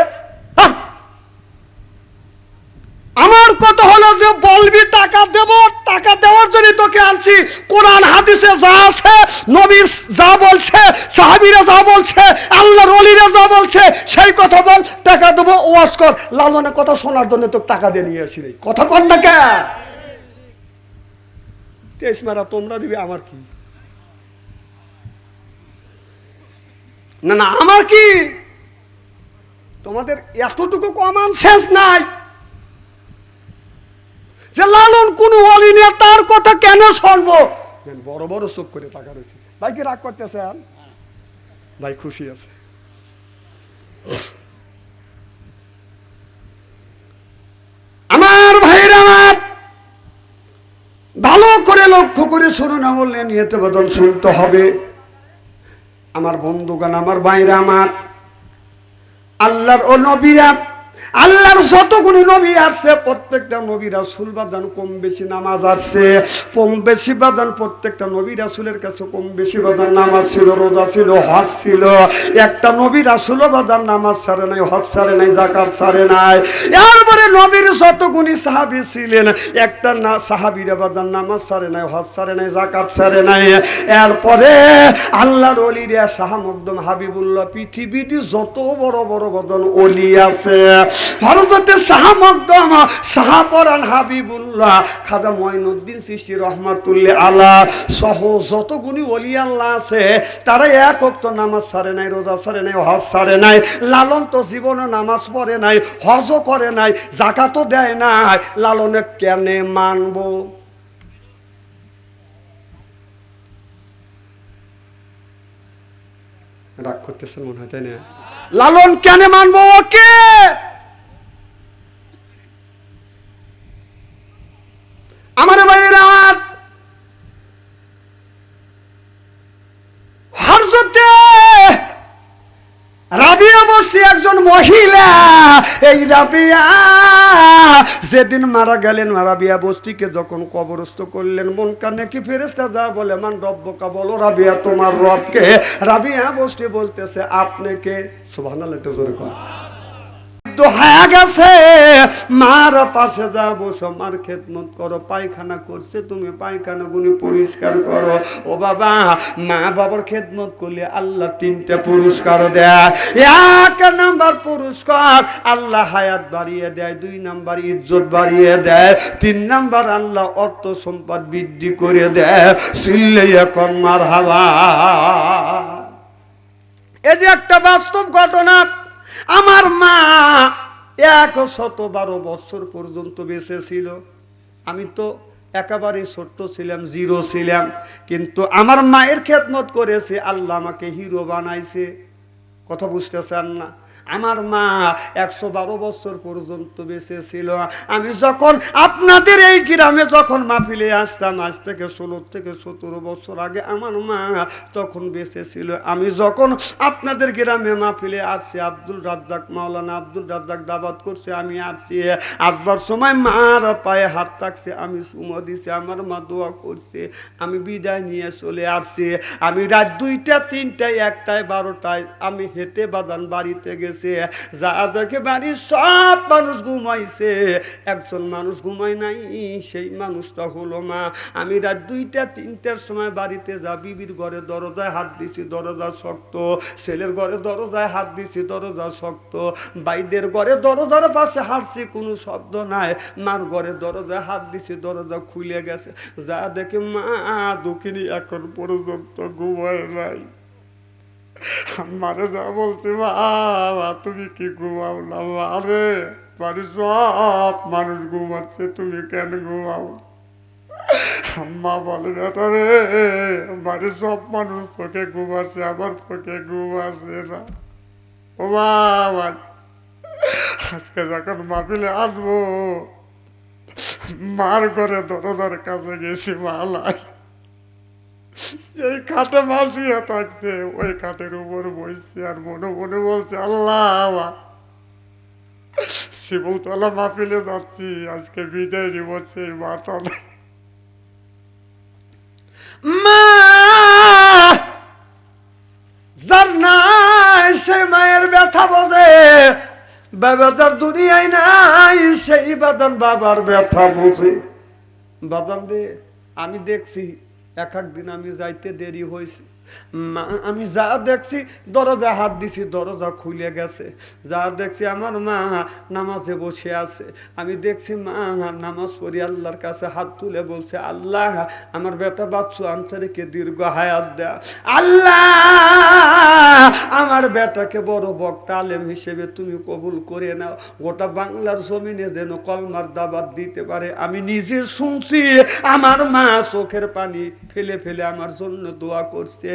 আমার কথা হলো যে বলবি টাকা দেব, টাকা দেওয়ার জন্য তোকে আনছি। কোরআন হাদিসে যা আছে, নবীর যা বলছে, সাহাবীরা যা বলছে, আল্লাহর ওলিরা যা বলছে সেই কথা বল, টাকা দেবো, ওয়াজ কর। লালনের কথা শোনার জন্য তোকে টাকা দিয়ে নিয়ে আসি। কথা কর না কে? তেইশ মারা তোমরা দিবে, আমার কি? না না আমার কি? তোমাদের এতটুকু কমন সেন্স নাই যে লালন কোন ওলি নিয়ে তার কথা কেন শুনবো? বড় বড় চোখ করে টাকা রয়েছে। ভাই কি রাগ করতেছে? ভাই খুশি আছে। আমার ভাইরা আমার ভালো করে লক্ষ্য করে শুনুন, আমলে নিয়তে বদল শুনতে হবে। আমার বন্ধুগণ, আমার ভাইরা আমার, আল্লাহর ও নবীরা, আল্লাহর যতগুলো নবী আসছে প্রত্যেকটা নবী রাসূল বাদান কম বেশি নামাজ আসছে, কম বেশি বাদান প্রত্যেকটা নবী রাসূলের কাছে কম বেশি বাদান নামাজ ছিল, রোজা ছিল, হজ ছিল। একটা নবী রাসূল বাদান নামাজ ছাড়ে নাই, হজ ছাড়ে নাই, যাকাত ছাড়ে নাই। এরপরে নবীর যতগুলো সাহাবী ছিলেন, একটা না সাহাবীরা বাদান নামাজ ছাড়ে নাই, হজ ছাড়ে নাই, যাকাত ছাড়ে নাই। এরপরে আল্লাহর ওলিরা শাহ মকদুম হাবিবুল্লাহ, পৃথিবীতে যত বড় বড় বাদান ওলি আছে, হযরতে শাহ মকদুম, শাহ পরান হাবিবুল্লাহ, খাজা মঈনুদ্দিন চিশতি রহমাতুল্লাহ আলাইহ সহ যতগুলো ওলি আল্লাহ আছে, তারা এক ওয়াক্ত নামাজ ছাড়ে নাই, রোজা ছাড়ে নাই, হজ ছাড়ে নাই। লালন তো জীবনে নামাজ পড়ে নাই, হজও করে নাই, যাকাতও দেয় নাই। লালনে কেনে মানবো? রাগ করতেছেন মনে হয়, তাই না? লালন কেন মানবো ওকে? আমার ভাইয়েরা, হযরতে রাবিয়া বস্তি একজন মহিলা। এই রাবিয়া যেদিন মারা গেলেন, রাবিয়া বস্তিকে যখন কবরস্থ করলেন, মুনকার নাকি ফেরেশতা যা বলে, মান রব্বুকা, বলো রাবিয়া তোমার রবকে। রাবিয়া বস্তি বলতেছে আপনি কে? সুবহানাল্লাহ, একটু জোরে কর। হয়ে গেছে, মার পাশে যা বসো, মার খেদমত করো, পায়খানা করছে তুমি পায়খানা গুনি পরিষ্কার করো। ও বাবা, মা বাবার খেদমত করলে আল্লাহ 3টা পুরস্কার দেয়। 1 নাম্বার পুরস্কার আল্লাহ হায়াত বাড়িয়ে দেয়, 2 নাম্বার ইজ্জত বাড়িয়ে দেয়, 3 নাম্বার আল্লাহ অর্থ সম্পদ বৃদ্ধি করে দেয়। চিল্লাইয়া কর মারহাবা। এই যে একটা বাস্তব ঘটনা। আমার মা 112 বছর পর্যন্ত বেঁচে ছিল। আমি তো একেবারে ছোট্ট ছিলাম, 0 ছিলাম, কিন্তু আমার মায়ের খেদমত করেছে, আল্লাহ আমাকে হিরো বানাইছে। কথা বুঝতেছেন না? আমার মা 112 বছর পর্যন্ত বেঁচে ছিল। আমি যখন আপনাদের এই গ্রামে যখন মাহফিলে আসতাম, আজ থেকে 16 থেকে 17 বছর আগে আমার মা তখন বেঁচে ছিল। আমি যখন আপনাদের গ্রামে মাহফিলে আসছি, আব্দুল রাজ্জাক, মাওলানা আব্দুল রাজ্জাক দাওয়াত করছে, আমি আসছি। আসবার সময় মার পায়ে হাত রাখছে, আমি চুমো দিছি, আমার মা দোয়া করছে, আমি বিদায় নিয়ে চলে আসছি। আমি রাত 2টা, 3টায়, 1টায়, 12টায় আমি হেঁটে বাদান বাড়িতে গেছি। গেছে, যা দেখে বাড়ির সব মানুষ ঘুমাইছে, একজন মানুষ ঘুমায় নাই, সেই মানুষটা হলো মা। আমি রাত 2টা 3টার সময় বাড়িতে যা বিবির ঘরে দরজায় হাত দিছি, দরজা শক্ত, ছেলের ঘরে দরজায় হাত দিছি, দরজা শক্ত, বাইদের ঘরে দরজার পাশে হাঁটছি, কোনো শব্দ নাই, মার ঘরে দরজায় হাত দিছি, দরজা খুলে গেছে, যা দেখে মা দুঃখিনী এখন পর্যন্ত ঘুমায় নাই। মারে যা বলছে, মা তুমি কি ঘুমাও না? আরে বাড়ির সব মানুষ ঘুমাচ্ছে, তুমি কেন ঘুমাও? মা বলে, বেটা রে, বাড়ির সব মানুষ চোখে ঘুমাচ্ছে, আমার চোখে ঘুমাচ্ছে না। ও বাবা, আজকে যখন মাহফিলে আসবো, মার ঘরে দরজার কাছে গেছি, মালাই যেই খাটে মা শুয়ে থাকছে, ওই খাটের উপর বসছি, আর মনে মনে বলছে, আল্লাহ শিবতলা মাহফিলে যাচ্ছি, আজকে বিদায় নিব, সেই মাটা নেই। মা যার নাই সে মায়ের ব্যথা বোঝে, বাবা দুনিয়ায় নাই সেই বাদান বাবার ব্যথা বোঝে। বাদান রে, আমি দেখছি এক দিন আমি যাইতে দেরি হয়েছে, আমি যা দেখছি দরজা হাত দিছি, দরজা খুলে গেছে, যা দেখছি আমার মা নামাজে বসে আছে, আমি দেখছি মা নামাজ পড়ি আল্লাহর কাছে হাত তুলে বলছে, আল্লাহ আমার বেটা বাচ্চু আনসারিকে দীর্ঘ হায়াত দেয়া, আল্লাহ আমার বেটাকে বড় বক্তা আলেম হিসেবে তুমি কবুল করে নাও, গোটা বাংলার জমিনে যেন কলমার দাওয়াত দিতে পারে। আমি নিজে শুনছি আমার মা চোখের পানি ফেলে ফেলে আমার জন্য দোয়া করছে।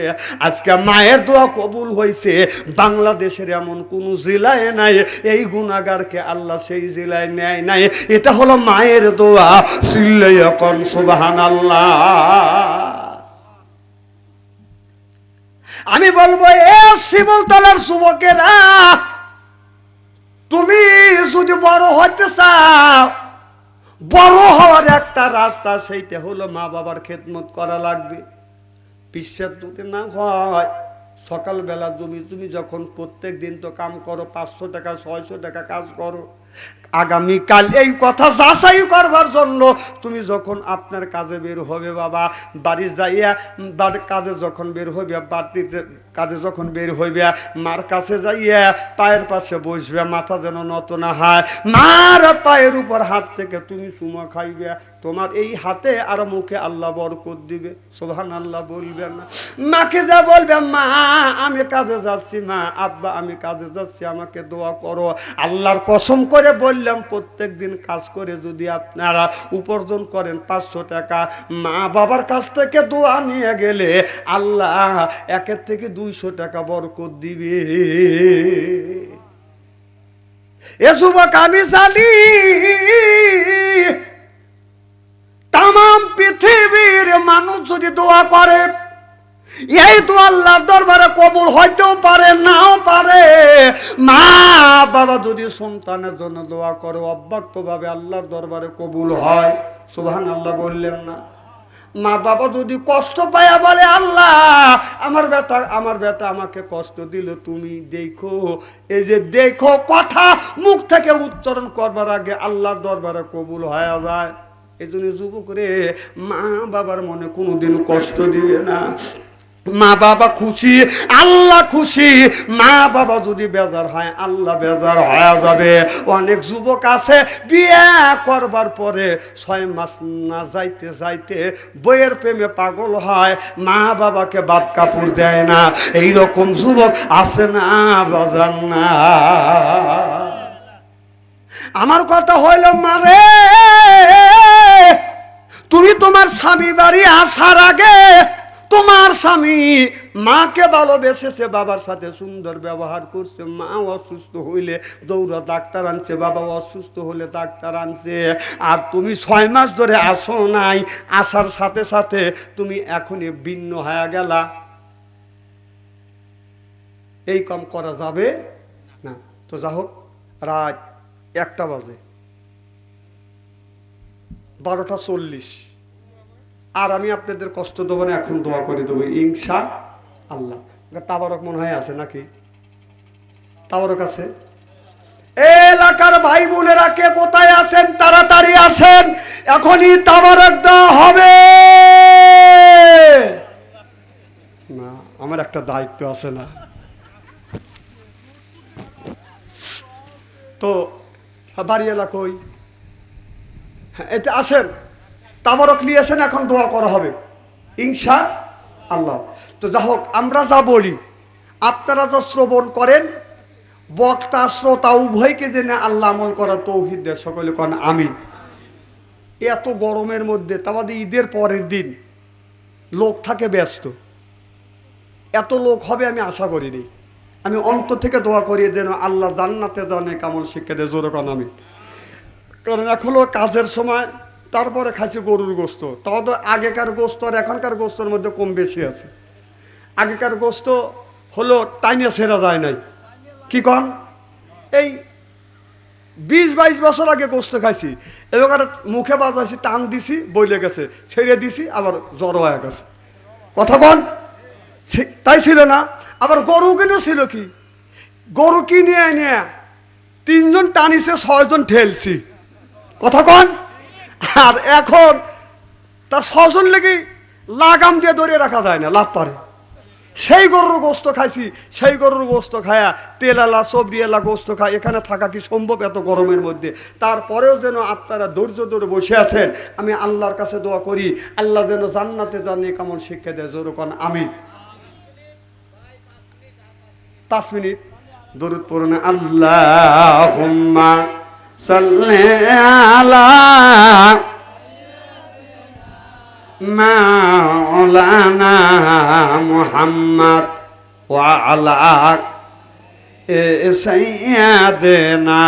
আজকে মায়ের দোয়া কবুল হয়েছে, বাংলাদেশের এমন কোন জেলায় নাই এই গুনাহগারকে আল্লাহ সেই জেলায় নেয় নাই। এটা হলো মায়ের দোয়া। চিল্লাইয়া কোন সুবহানাল্লাহ। আমি বলবো, এ শিমুলতলার যুবকেরা, তুমি যদি বড় হইতে চাও, বড় হওয়ার একটা রাস্তা, সেইটা হলো মা বাবার খেদমত করা লাগবে। বিশ্বাস যদি না হয়, সকালবেলা তুমি যখন প্রত্যেক দিন তো কাম করো, 500 টাকা 600 টাকা কাজ করো, আগামীকাল এই কথা যাচাই করবার জন্য তুমি যখন আপনার কাজে বের হবে, বাবা বাড়ি যাইয়া কাজে যখন বের হইবে, বাড়িতে কাজে যখন বের হইবে, মার কাছে যাইয়া পায়ের পাশে বসবে, মাথা যেন নত না হয়, মার পায়ের উপর হাত থেকে তুমি চুমা খাইবে, তোমার এই হাতে আর মুখে আল্লাহ বরকত দিবে। সুবহানাল্লাহ বলবেন না? মাকে যা বলবে, মা আমি কাজে যাচ্ছি, মা আব্বা আমি কাজে যাচ্ছি, আমাকে দোয়া করো। আল্লাহর কসম করে বললাম, প্রত্যেক দিন কাজ করে যদি আপনারা উপার্জন করেন 500 টাকা, মা বাবার কাছ থেকে দোয়া নিয়ে গেলে আল্লাহ 1 থেকে 200 টাকা বরকত দিবে। এ যুবক আমি জানি, তাম পৃথিবীর মানুষ যদি দোয়া করে, এই তো আল্লাহর দরবারে কবুল হইতেও পারে, নাও পারে। মা বাবা যদি সন্তানের জন্য দোয়া করে, অব্যক্তভাবে আল্লাহর দরবারে কবুল হয়। সুবহানাল্লাহ বললেন না? মা বাবা যদি কষ্ট পায়া বলে, আল্লাহ আমার বেটা আমাকে কষ্ট দিল, তুমি দেখো, এই যে দেখো কথা মুখ থেকে উচ্চারণ করবার আগে আল্লাহর দরবারে কবুল হয়ে যায়। এই জন্য যুবক রে, মা বাবার মনে কোনোদিন কষ্ট দিবে না। মা বাবা খুশি, আল্লাহ খুশি। মা বাবা যদি বেজার হয়, আল্লাহ বেজার হয়ে যাবে। অনেক যুবক আছে বিয়ে করবার পরে 6 মাস না যাইতে যাইতে বইয়ের প্রেমে পাগল হয়, মা বাবাকে ভাত কাপড় দেয় না। এইরকম যুবক আছে না বাজার না? আমার কথা হইল, মারে তুমি তোমার স্বামী বাড়ি আসার আগে তোমার স্বামী মাকে ভালোবেসেছে, বাবার সাথে সুন্দর ব্যবহার করছে, মা অসুস্থ হইলে দৌড়া ডাক্তার আনছে, বাবা অসুস্থ হলে ডাক্তার আনছে। আর তুমি 6 মাস ধরে আসো নাই, আসার সাথে সাথে তুমি এখনই ভিন্ন হয়ে গেলা। এই কাম করা যাবে না। তো যা হোক, রাত 1টা বাজে, 12:40, আর আমি আপনাদের কষ্ট দেবো না, এখন দোয়া করে দেবো ইনশাআল্লাহ। তাবারক মনে হয় আছে নাকি? তাওর কাছে এলাকার ভাই বোনেরা কে কোথায় আছেন তাড়াতাড়ি আসেন, এখনই তাবারক দেওয়া হবে। না, আমার একটা দায়িত্ব আছে না? তো বাড়ি এলাকা কই? এতে আসেন, তাবারক নিয়েছেন, এখন দোয়া করা হবে ইনশাআল্লাহ। তো যা হোক, আমরা যা বলি আপনারা যা শ্রবণ করেন, বক্তা শ্রোতা উভয়কে জেনে আল্লাহ আমল করার তৌফিক দেয়। সকলে কোন আমিন। এত গরমের মধ্যে, আমাদের ঈদের পরের দিন লোক থাকে ব্যস্ত, এত লোক হবে আমি আশা করিনি। আমি অন্তর থেকে দোয়া করি যেন আল্লাহ জান্নাতে জানে কামল শিক্ষা দেয়। জোরে কোন আমিন। কারণ এখনো কাজের সময়, তারপরে খাইছি গরুর গোস্ত। তাও তো আগেকার গোস্ত আর এখনকার গোস্তর মধ্যে কম বেশি আছে। আগেকার গোস্ত হলো টাইনে ছেড়া যায় নাই, কি কন? এই 20-22 বছর আগে গোস্ত খাইছি, এবার মুখে বাজাইছি, টান দিছি, বইলে গেছে, ছেড়ে দিছি, আবার জ্বর হয়ে গেছে। কথা কন? তাই ছিল না? আবার গরু কিনে ছিল কি, গরু কিনে এনে 3 জন টানিছে, 6 জন ঠেলছি। কথা কন? আর এখন তার 6 জন লেগে লাগাম দিয়ে ধরে রাখা যায় না, লাভ পারে। সেই গরুর গোস্ত খাইছি, সেই গরুর গোস্ত খায়া তেলালা সবরিয়ালা গোস্ত খায়, এখানে থাকা কি সম্ভব এত গরমের মধ্যে? তারপরেও যেন আপনারা ধৈর্য ধরে বসে আছেন। আমি আল্লাহর কাছে দোয়া করি আল্লাহ যেন জান্নাতে জানে কেমন শিক্ষা দেয়। জোরকন আমিন। 5 মিনিট দরুদ পড়ুন। আল্লাহুম্মা সাল্লি আলা মাওলানা মুহাম্মদ ওয়া আলা সাইয়্যিদিনা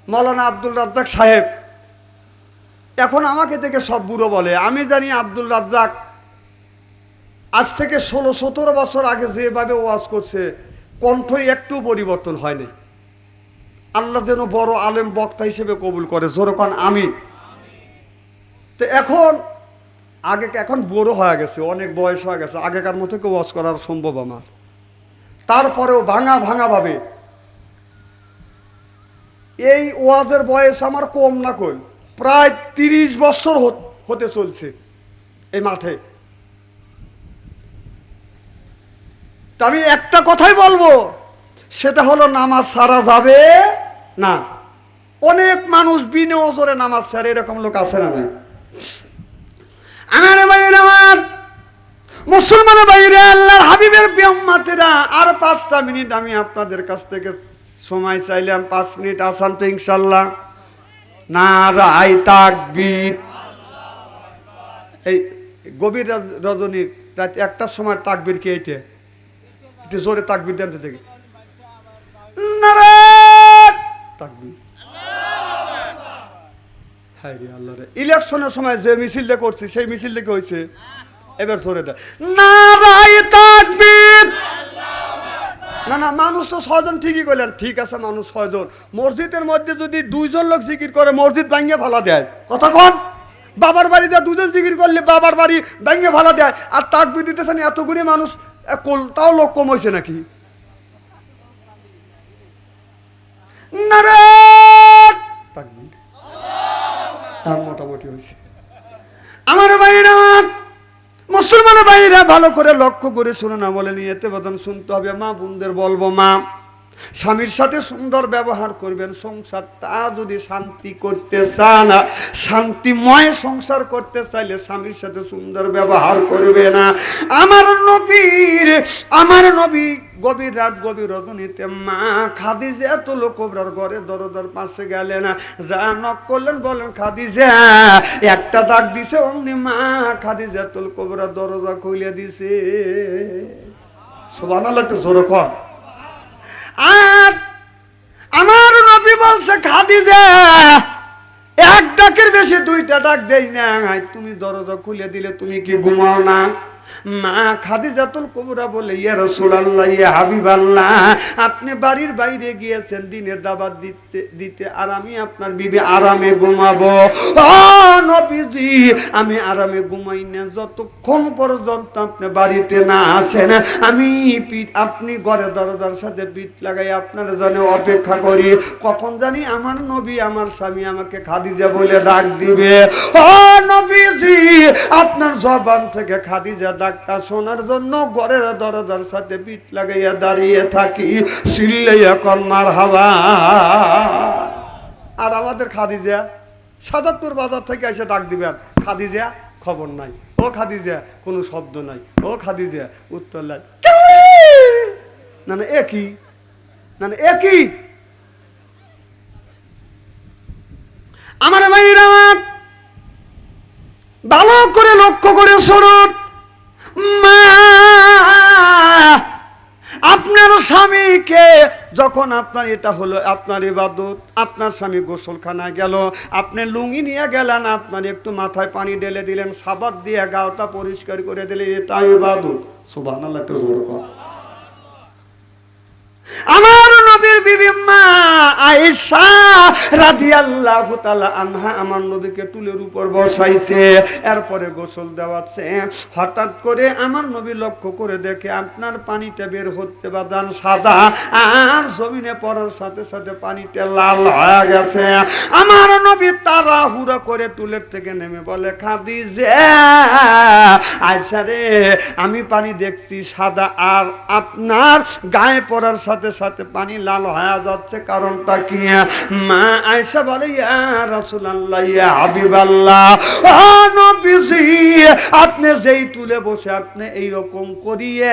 মাওলানা আব্দুল রাজ্জাক সাহেব। এখন আমাকে দেখে সব বুড়ো বলে, আমি জানি আব্দুল রাজ্জাক আজ থেকে 16-17 বছর আগে যেভাবে ওয়াজ করছে, কণ্ঠ একটু পরিবর্তন হয়নি। আল্লাহ যেন বড় আলেম বক্তা হিসেবে কবুল করে। জোরকান আমিন। তো এখন বড় হয়ে গেছে, অনেক বয়স হয়ে গেছে, আগেকার মতো কেউ ওয়াজ করার সম্ভব আমার। তারপরেও ভাঙা ভাবে এই ওয়াজের বয়স আমার কম না কই, প্রায় 30 বছর হতে চলছে এই মাঠে। তা আমি একটা কথাই বলবো, সেটা হলো নামাজ ছাড়া যাবে না। অনেক মানুষ বিনা ওজরে নামাজ ছাড়ে, এরকম লোক আছে না? আমার ভাইয়ের, আমার মুসলমান ভাইরা, আল্লাহর হাবিবের উম্মতেরা, আর 5টা মিনিট আমি আপনাদের কাছ থেকে সময় চাইলাম। 5 মিনিট আসান তো ইনশাল্লাহ? নারায়ে তাকবীর। এই গভীর রজনীর রাত 1টার সময় তাকবীর কে? এইটা একটু জোরে তাকবীর দেন তো দেখি। নারায়ে তাকবীর। হায় রে আল্লাহ রে, ইলেকশনের সময় যে মিছিলটা করছি সেই মিছিলটা কি হয়েছে? এবার জোরে দেয় নারায়ে তাকবীর। না, মানুষ তো 6 জন ঠিকই করলেন, ঠিক আছে, মানুষ 6 জন। মসজিদের মধ্যে যদি 2 জন লোক জিকির করে, মসজিদ ভাঙিয়ে ফেলা দেয়। কথা কন? বাবার বাড়িতে 2 জন জিকির করলে বাবার বাড়ি ভাঙিয়ে ফেলা দেয়। আর তাকবীর দিতেছেন এতগুলি মানুষ, তাও লোক কম হয়েছে নাকি? নারায়ে তাকবীর। মোটামুটি হয়েছে। আমার ভাইয়েরা, আমার মুসলমান ভাইয়েরা, ভালো করে লক্ষ্য করে শুনে না বলে নিয়েতে বদন শুনতে হবে। মা বোনদের বলবো, মা স্বামীর সাথে সুন্দর ব্যবহার করবেন। সংসারটা যদি শান্তি করতে চান, শান্তিময় সংসার করতে চাইলে স্বামীর সাথে সুন্দর ব্যবহার করবে না। আমার নবী গভীর রাত, গভীর রজনীতে মা খাদিজা তুল কোবরার ঘরে দরজার পাশে গেলেন, যা নক করলেন, বলেন খাদিজা। একটা ডাক দিছে, অমনি মা খাদিজা তুল কোবরা দরজা খুলে দিছে। সুবহানাল্লাহ, একটু জোরে কর। আর আমার নবী বলছে, খাদিজা এক ডাকের বেশি 2টা ডাক দেই না, তুমি দরজা খুলে দিলে তুমি কি ঘুমাও না? মা খাদিজাতুল কুবরা বলে, ইয়া রাসূলুল্লাহ, ইয়া হাবিবাল্লাহ, আপনি বাড়ির বাইরে গিয়েছেন দিনের দাওয়াত দিতে আর আমি আপনার বিবি আরামে ঘুমাবো। ও নবীজি, আমি আরামে ঘুমাই না যতক্ষণ পর্যন্ত আপনি বাড়িতে না আসেন। আমি আপনি ঘরে দরজার সাথে পিঠ লাগাই আপনার জন্য অপেক্ষা করি, কখন জানি আমার নবী আমার স্বামী আমাকে খাদিজা বলে ডাক দিবে। ও নবীজি, আপনার জবান থেকে খাদিজা ডাকটা শোনার জন্য ঘরের দরজার সাথে পিঠ লাগাইয়া দাঁড়িয়ে থাকি, চিল্লাইয়া কোন মারহাবা। আর আমাদের খাদিজা সাজাদপুর বাজার থেকে এসে ডাক দিবেন, খাদিজা খবর নাই, ও খাদিজা কোনো শব্দ নাই, ও খাদিজা উত্তর নাই। না না একই, না না একই। আমার ভাইরা ভালো করে লক্ষ্য করে শুনুন, মা আপনার স্বামীকে যখন আপনার এটা হলো আপনার ইবাদত, আপনার স্বামী গোসলখানায় গেল, আপনি লুঙ্গি নিয়ে গেলেন, আপনার একটু মাথায় পানি ঢেলে দিলেন, সাবাত দিয়ে গাওটা পরিষ্কার করে দিলেন, এটা ইবাদত। সুবহানাল্লাহ, একটু জোরে বল। আমার নবীর বিবি মা আয়েশা রাদিয়াল্লাহু তাআলা আনহা আমার নবীকে টুলের উপর বসাইছে, এরপরে গোসল দেওয়াচ্ছে। হঠাৎ করে আমার নবী লক্ষ্য করে দেখে আপনার পানিটা বের হচ্ছে বাদান সাদা, আর জমিনে পড়ার সাথে সাথে পানিটা লাল হয়ে গেছে। আমার নবী তাড়াহুড়া করে টুলের থেকে নেমে বলে, খাদিজা, আয়েশা রে, আমি পানি দেখছি সাদা আর আপনার গায়ে পড়ার সাথে সাথে পানি লাল হয়ে যাচ্ছে, কারণটা কি? মা আয়েশা বলে, ইয়া রাসূলুল্লাহ, ইয়া হাবিবাল্লাহ, ও নবীজি, আপনি যেই টুলে বসে আপনি এই রকম করিয়ে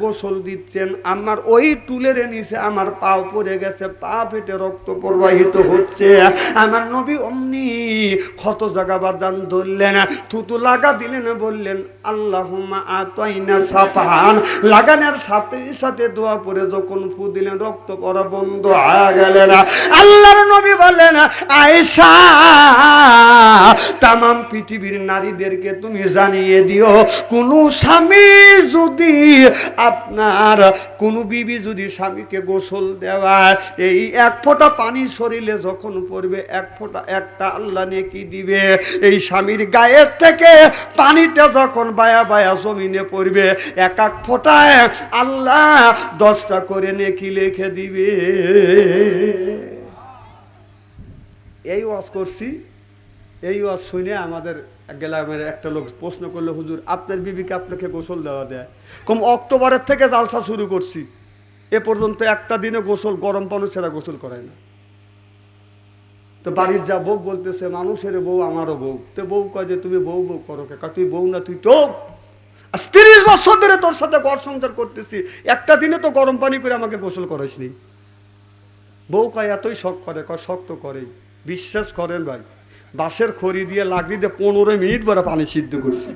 গোসল দিচ্ছেন, আমার ওই টুলের নিচে আমার পা পড়ে গেছে, পা ফেটে রক্ত প্রবাহিত হচ্ছে। আমার নবী অমনি ক্ষত জায়গা বাদান ধরলেন, থুতু লাগা দিলেন, বললেন আল্লাহুম্মা আতাইনা সাফান। লাগানোর সাথে সাথে দোয়া পড়ে যখন ফু দিলেন, রক্ত পড়া বন্ধ হয়ে গেলেন। আল্লাহর নবী বললেন, আয়েশা, তামাম পৃথিবীর নারীদেরকে তুমি জানিয়ে দিও, কোন স্বামী যদি আপনার কোন বিবি যদি স্বামীকে গোসল দেওয়ায়, এই এক ফোঁটা পানি শরীরে যখন পড়বে, এক ফোঁটা একটা আল্লাহ নেকি দিবে। এই স্বামীর গায়ের থেকে পানিটা যখন বায়া বায়া জমিনে পড়বে, এক এক ফোঁটায় আল্লাহ 10টা করে নেকি লিখে দিবে। এই ওয়াজ করছি, এই ওয়াজ শুনে আমাদের গ্রামের একটা লোক প্রশ্ন করলো, হুজুর আপনার বিবিকে আপনাকে গোসল দেওয়া দেয়? কম অক্টোবরের থেকে জালসা শুরু করছি, এ পর্যন্ত একটা দিনে গোসল গরম পানি ছাড়া গোসল করায় না। তো বাড়ির যা বউ বলতেছে, মানুষের বউ আমারও বউ, তো বউ কয় যে তুমি বউ বউ করো কে? তুই বউ না, তুই তো 30 বছর ধরে তোর সাথে ঘর সংসার করতেছি, একটা দিনে তো গরম পানি করে আমাকে গোসল করাইসনি। বউ কয় এতই শখ করে? কয় শখ তো করেই। বিশ্বাস করেন ভাই, বাঁশের খড়ি দিয়ে লাগড়ি দিয়ে 15 মিনিট পরে পানি সিদ্ধ করছি।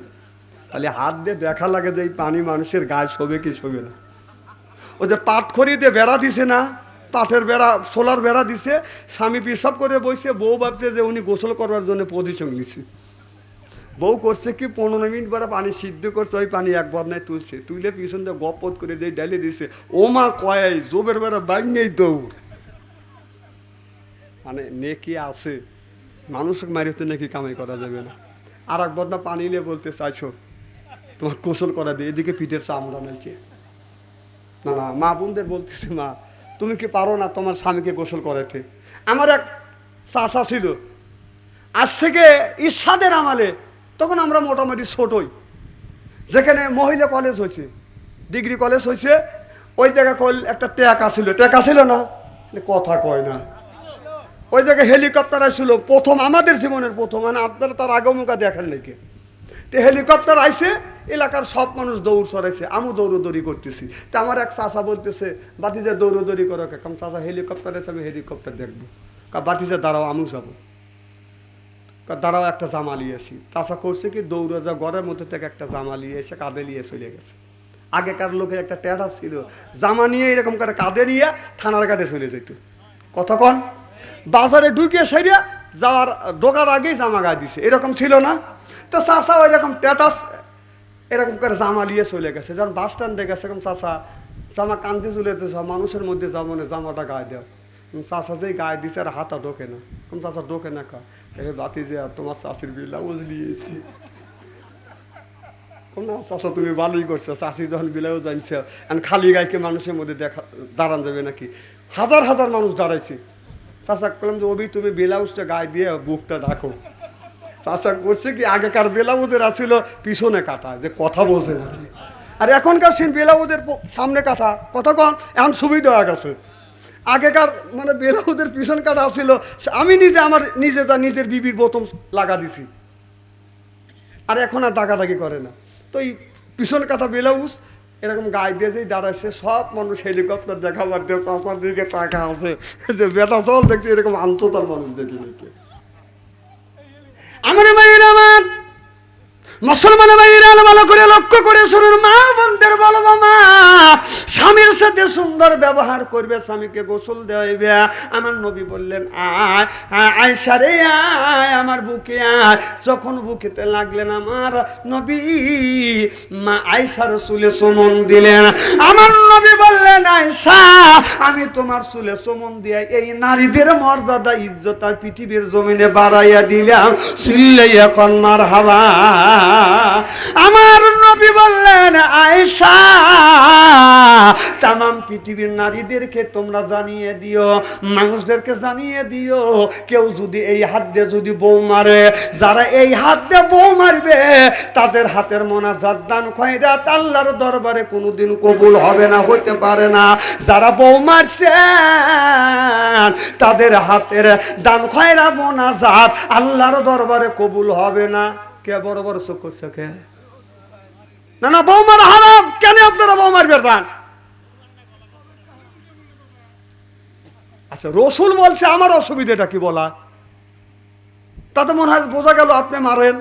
তাহলে হাত দিয়ে দেখা লাগে যে এই পানি মানুষের গায়ে শোবে কি শোবে না। ও যে পাট খড়ি দিয়ে বেড়া দিছে না, পাটের বেড়া, সোলার বেড়া দিছে, স্বামী পেশাব করে বসে, বউ ভাবছে যে উনি গোসল করবার জন্য পজিশন নিছে। বউ করছে কি, 15 মিনিট পরে পানি সিদ্ধ করছে, ওই পানি এক বদনায় তুলছে, তুলে পিছন দিয়ে গপত করে দিয়ে ডালে দিছে। ও মা কয় জোবের বেড়া বাইঙ্গেই দৌড়। মানে নেকি আছে, মানুষকে মারিতে নাকি কামাই করা যাবে না। আর এক বদনা পানি নিয়ে বলতে চাইছো তোমার গোসল করা দিয়ে, এদিকে পিঠের চামড়া নাকি। না না, মা বোনদের বলতেছে, মা তুমি কি পারো না তোমার স্বামীকে গোসল করাতে? আমার এক চাচা ছিল, আজ থেকে ইরশাদের আমালে, তখন আমরা মোটামুটি ছোটই, যেখানে মহিলা কলেজ হয়েছে, ডিগ্রি কলেজ হয়েছে, ওই জায়গায় একটা টেকা ছিল না, কথা কয় না, ওই জায়গায় হেলিকপ্টার আসছিল প্রথম, আমাদের জীবনের প্রথম, মানে আপনারা তার আগমুখা দেখেন নাকি। তো হেলিকপ্টার আইসে, এলাকার সব মানুষ দৌড় সরাইছে, আমি দৌড়দৌড়ি করতেছি। তা আমার এক চাচা বলতেছে, বাতিজা দৌড়দৌড়ি করো কে? কারণ চাচা হেলিকপ্টার এসে আমি হেলিকপ্টার দেখবো। বাতিজা দাঁড়াও, আমিও যাবো। দাঁড়াও একটা জামা নিয়ে আসি। চাচা করছে কি, দৌড়ে যা ঘরের মধ্যে থেকে একটা জামা নিয়ে এসে কাঁধে নিয়ে চলে গেছে। আগেকার লোকের একটা ট্যাটা ছিল, জামা নিয়ে এরকম করে কাঁধে নিয়ে থানার কাটে চলে যেত। কতক্ষণ বাজারে ঢুকিয়ে সেরিয়া যাওয়ার ঢোকার আগেই জামা গায়ে দিছে, এরকম ছিল না? তো চাচা ওই রকম ট্যাটাস এরকম করে জামা নিয়ে চলে গেছে, যখন বাস স্ট্যান্ডে গেছে এরকম চাচা জামা কান্দি ঝুলেতে মানুষের মধ্যে যেমন জামাটা গায়ে দেওয়া, চাচা যেই গায়ে দিছে আর হাতা ঢোকে না, কোন চাচা ঢোকে না কা বাতি যে তোমার চাষির ব্লাউজ নিয়েছি। না চাচা তুমি ভালোই করছো, চাষি যখন ব্লাউজ আনছে এখন খালি গায়েকে মানুষের মধ্যে দেখা দাঁড়ান যাবে নাকি? হাজার হাজার মানুষ দাঁড়াইছে। চাচা বললাম যে অভি তুমি ব্লাউজটা গায়ে দিয়ে বুকটা ঢাকো। চাচা করছে কি আগেকার ব্লাউজের আসছিল পিছনে কাটা, যে কথা বলছে না, আর এখনকার সিন ব্লাউজের সামনে কাটা, কথা কন এখন সুবিধা হয়ে গেছে। আগেকার মানে ব্লাউজের পিছন কাটা ছিল, আমি নিজে আমার নিজে যা নিজের বিবির বোতাম লাগা দিছি, আর এখন আর ডাকাডাকি করে না। তো এই পিছন কাটা ব্লাউজ এরকম গায়ে দিয়ে যেই দাঁড়াইছে, সব মানুষ হেলিকপ্টার দেখাবার দিয়ে চাচার দিকে টাকা আছে যে বেটা চল দেখছি, এরকম আন্ততার মানুষ দেখি নাকি। আমার ভাইয়ের আমার মুসলমান ভাইয়েরা ভালো করে লক্ষ্য করে শুনুন, মা বোনদের বলবো, মা স্বামীর সাথে সুন্দর ব্যবহার করবে, স্বামীকে গোসল দেওয়াইবে। আমার নবী বললেন আয় আয়সা রে আয় আমার বুকে আয়। যখন বুকেতে লাগলেন আমার নবী মা আয়সার চুলে চুমন দিলেন। আমার নবী বললেন আয়সা আমি তোমার চুলে চুমন দিয়ে এই নারীদের মর্যাদা ইজ্জত আর পৃথিবীর জমিনে বাড়াইয়া দিলাম, চিল্লাইয়া কন্যার হাওয়া। আমার নবী বললেন আয়েশা তামাম পৃথিবীর নারীদেরকে তোমরা জানিয়ে দিও, মানুষদেরকে জানিয়ে দিও, কেউ যদি এই হাত দিয়ে যদি বউ মারে, যারা এই হাত দিয়ে বউ মারবে তাদের হাতের মোনাজাত দান খয়রাত আল্লাহর দরবারে কোনোদিন কবুল হবে না, হতে পারে না। যারা বউ মারছে তাদের হাতের দান খয়রাত মোনাজাত আল্লাহর দরবারে কবুল হবে না। কে বড় বড় চোখ করছে কে? না না, বউ মারা হারাম। কেন আপনারা বউ মারবেন? আচ্ছা রসুল বলছে, আমার অসুবিধাটা কি বলা? তাতে মনে হয় বোঝা গেল আপনি মারেন।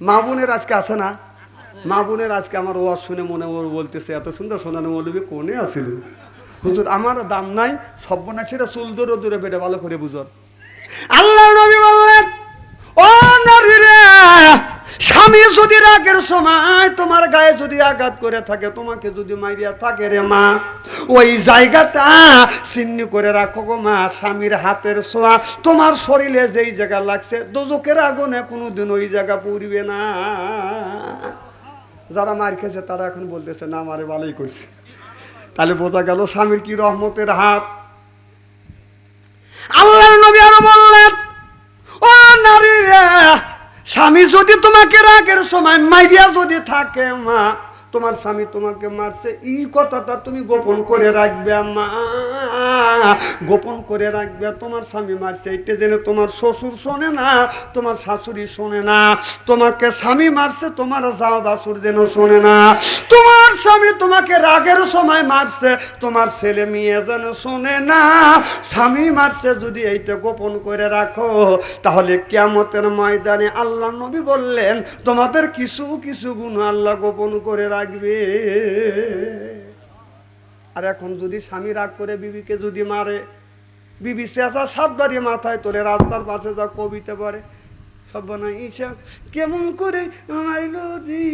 মা বোনের আজকে আছে না? মা বোনের আজকে আমার ওয়াজ শুনে মনে বলতেছে এত সুন্দর শোনানো মৌলবী কোনে আসিল হুজুর, আমার দাম নাই, সর্বনাশের চুল দূরে দূরে বেটে ভালো করে বুঝুন। আল্লাহ নবী বললেন ও নারী রে, স্বামী যদি রাগের সময় তোমার গায়ে যদি আঘাত করে থাকে, তোমাকে যদি মাইরিয়া থাকে রে মা, ওই জায়গাটা চিহ্ন করে রাখো গো মা। স্বামীর হাতের ছোঁয়া তোমার শরীরে যেই জায়গা লাগছে দোজখের আগুনে কোনোদিন ওই জায়গা পুড়বে না। যারা মার খেয়েছে তারা এখন বলতেছে না মারে ভালোই করছে। তাহলে বোঝা গেল স্বামীর কি রহমতের হাত। আল্লাহর নবী আরো বললেন ও নারী রে, স্বামী যদি তোমাকে রাগের সময় মাইরিয়া যদি থাকে মা, তোমার স্বামী তোমাকে মারছে, এই কথাটা তুমি গোপন করে রাখবে মা, গোপন করে রাখবে। তোমার স্বামী মারছে এইটা জেনে তোমার শ্বশুর শোনে না, তোমার শাশুড়ি শোনে না, তোমাকে স্বামী মারছে তোমার যাও বাসুর যেন শোনে না, তোমার স্বামী তোমাকে রাগের সময় মারছে তোমার ছেলে মেয়ে যেন শোনে না। স্বামী মারছে যদি এইটা গোপন করে রাখো, তাহলে কিয়ামতের ময়দানে আল্লাহ নবী বললেন তোমাদের কিছু কিছু গুণ আল্লাহ গোপন করে রাখবে। আর এখন যদি স্বামী রাগ করে বিবিকে যদি মারে, বিবি চেঁচা সাতবারই মাথায় তোলে, রাস্তার পাশে যা কবিতে পারে সব বানাই ঈশা কেমন করে মারলো রে।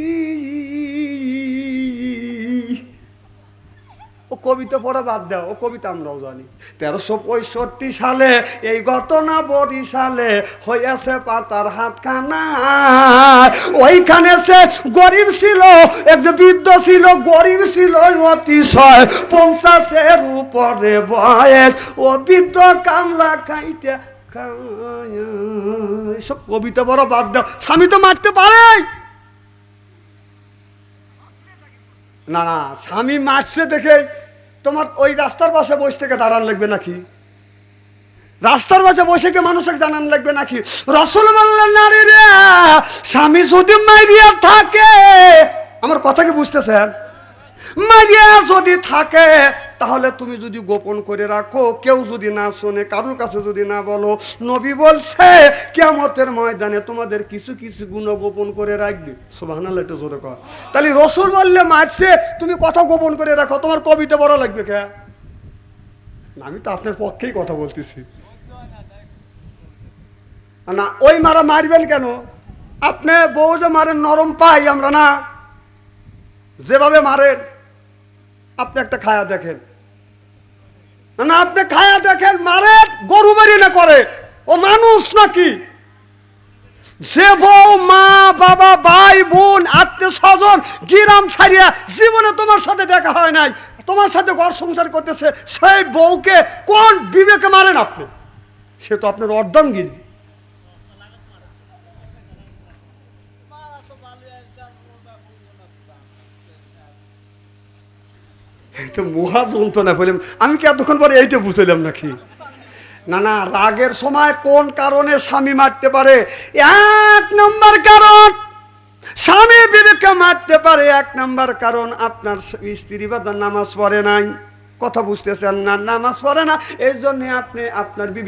ও কবিতা পড়া বাদ দাও, ও কবিতা আমরাও জানি। 1365 সালে এই ঘটনা বরিশালে হয়েছে পাতার হাতখানা। ওইখানে সে গরিব ছিল, একজন বৃদ্ধ ছিল, গরিব ছিল অতিশয়, 50-এর উপরে বয়স। ও বৃদ্ধ কামলা খাইতে সব কবিতা পড়া বাদ দাও। স্বামী তো মারতে পারে না, না স্বামী মারছে দেখে তোমার ওই রাস্তার পাশে বসে থেকে দাঁড়ান লাগবে নাকি? রাস্তার পাশে বসে কে মানুষকে জানান লাগবে নাকি? রাসূল বললেন নারী রে, স্বামী যদি মাইরিয়া থাকে, আমার কথা কি বুঝতেছেন? মাইরিয়া যদি থাকে তাহলে তুমি যদি গোপন করে রাখো, কেউ যদি না শোনে, কারোর কাছে যদি না বলো, নবী বলছে কিয়ামতের ময়দানে তোমাদের কিছু কিছু গুণ গোপন করে রাখবে। সুবহানাল্লাহ, একটু জোরে কর। তাহলে রাসূল বললে মারছে তুমি কথা গোপন করে রাখো, তোমার কবিতা বড় লাগবে কে? আমি তো আপনার পক্ষেই কথা বলতেছি না। ওই মারা মারবেন কেন? আপনি বউ যে মারেন নরম পাই আমরা না, যেভাবে মারেন, আপনি একটা খায়া দেখেন, না আপনি খায়া দেখেন, মারে গরু বাড়ি না করে, ও মানুষ নাকি? যে বউ মা বাবা ভাই বোন আত্মীয় স্বজন গ্রাম ছাড়িয়া জীবনে তোমার সাথে দেখা হয় নাই, তোমার সাথে ঘর সংসার করতেছে, সেই বউকে কোন বিবেকে মারেন আপনি? সে তো আপনার অর্ধাঙ্গিনী। তো মহা যন্ত্রণা পেলাম আমি, কি এতক্ষণ পরে এইটা বুঝলাম নাকি? না না, রাগের সময় কোন কারণে স্বামী মারতে পারে? এক নম্বর কারণ স্বামী বিবেককে মারতে পারে, এক নম্বর কারণ আপনার স্ত্রী বা নামাজ পড়ে নাই। কথা বুঝতেছেন না? নামাজ পড়ে না, এই জন্য আপনি আপনার বিবেক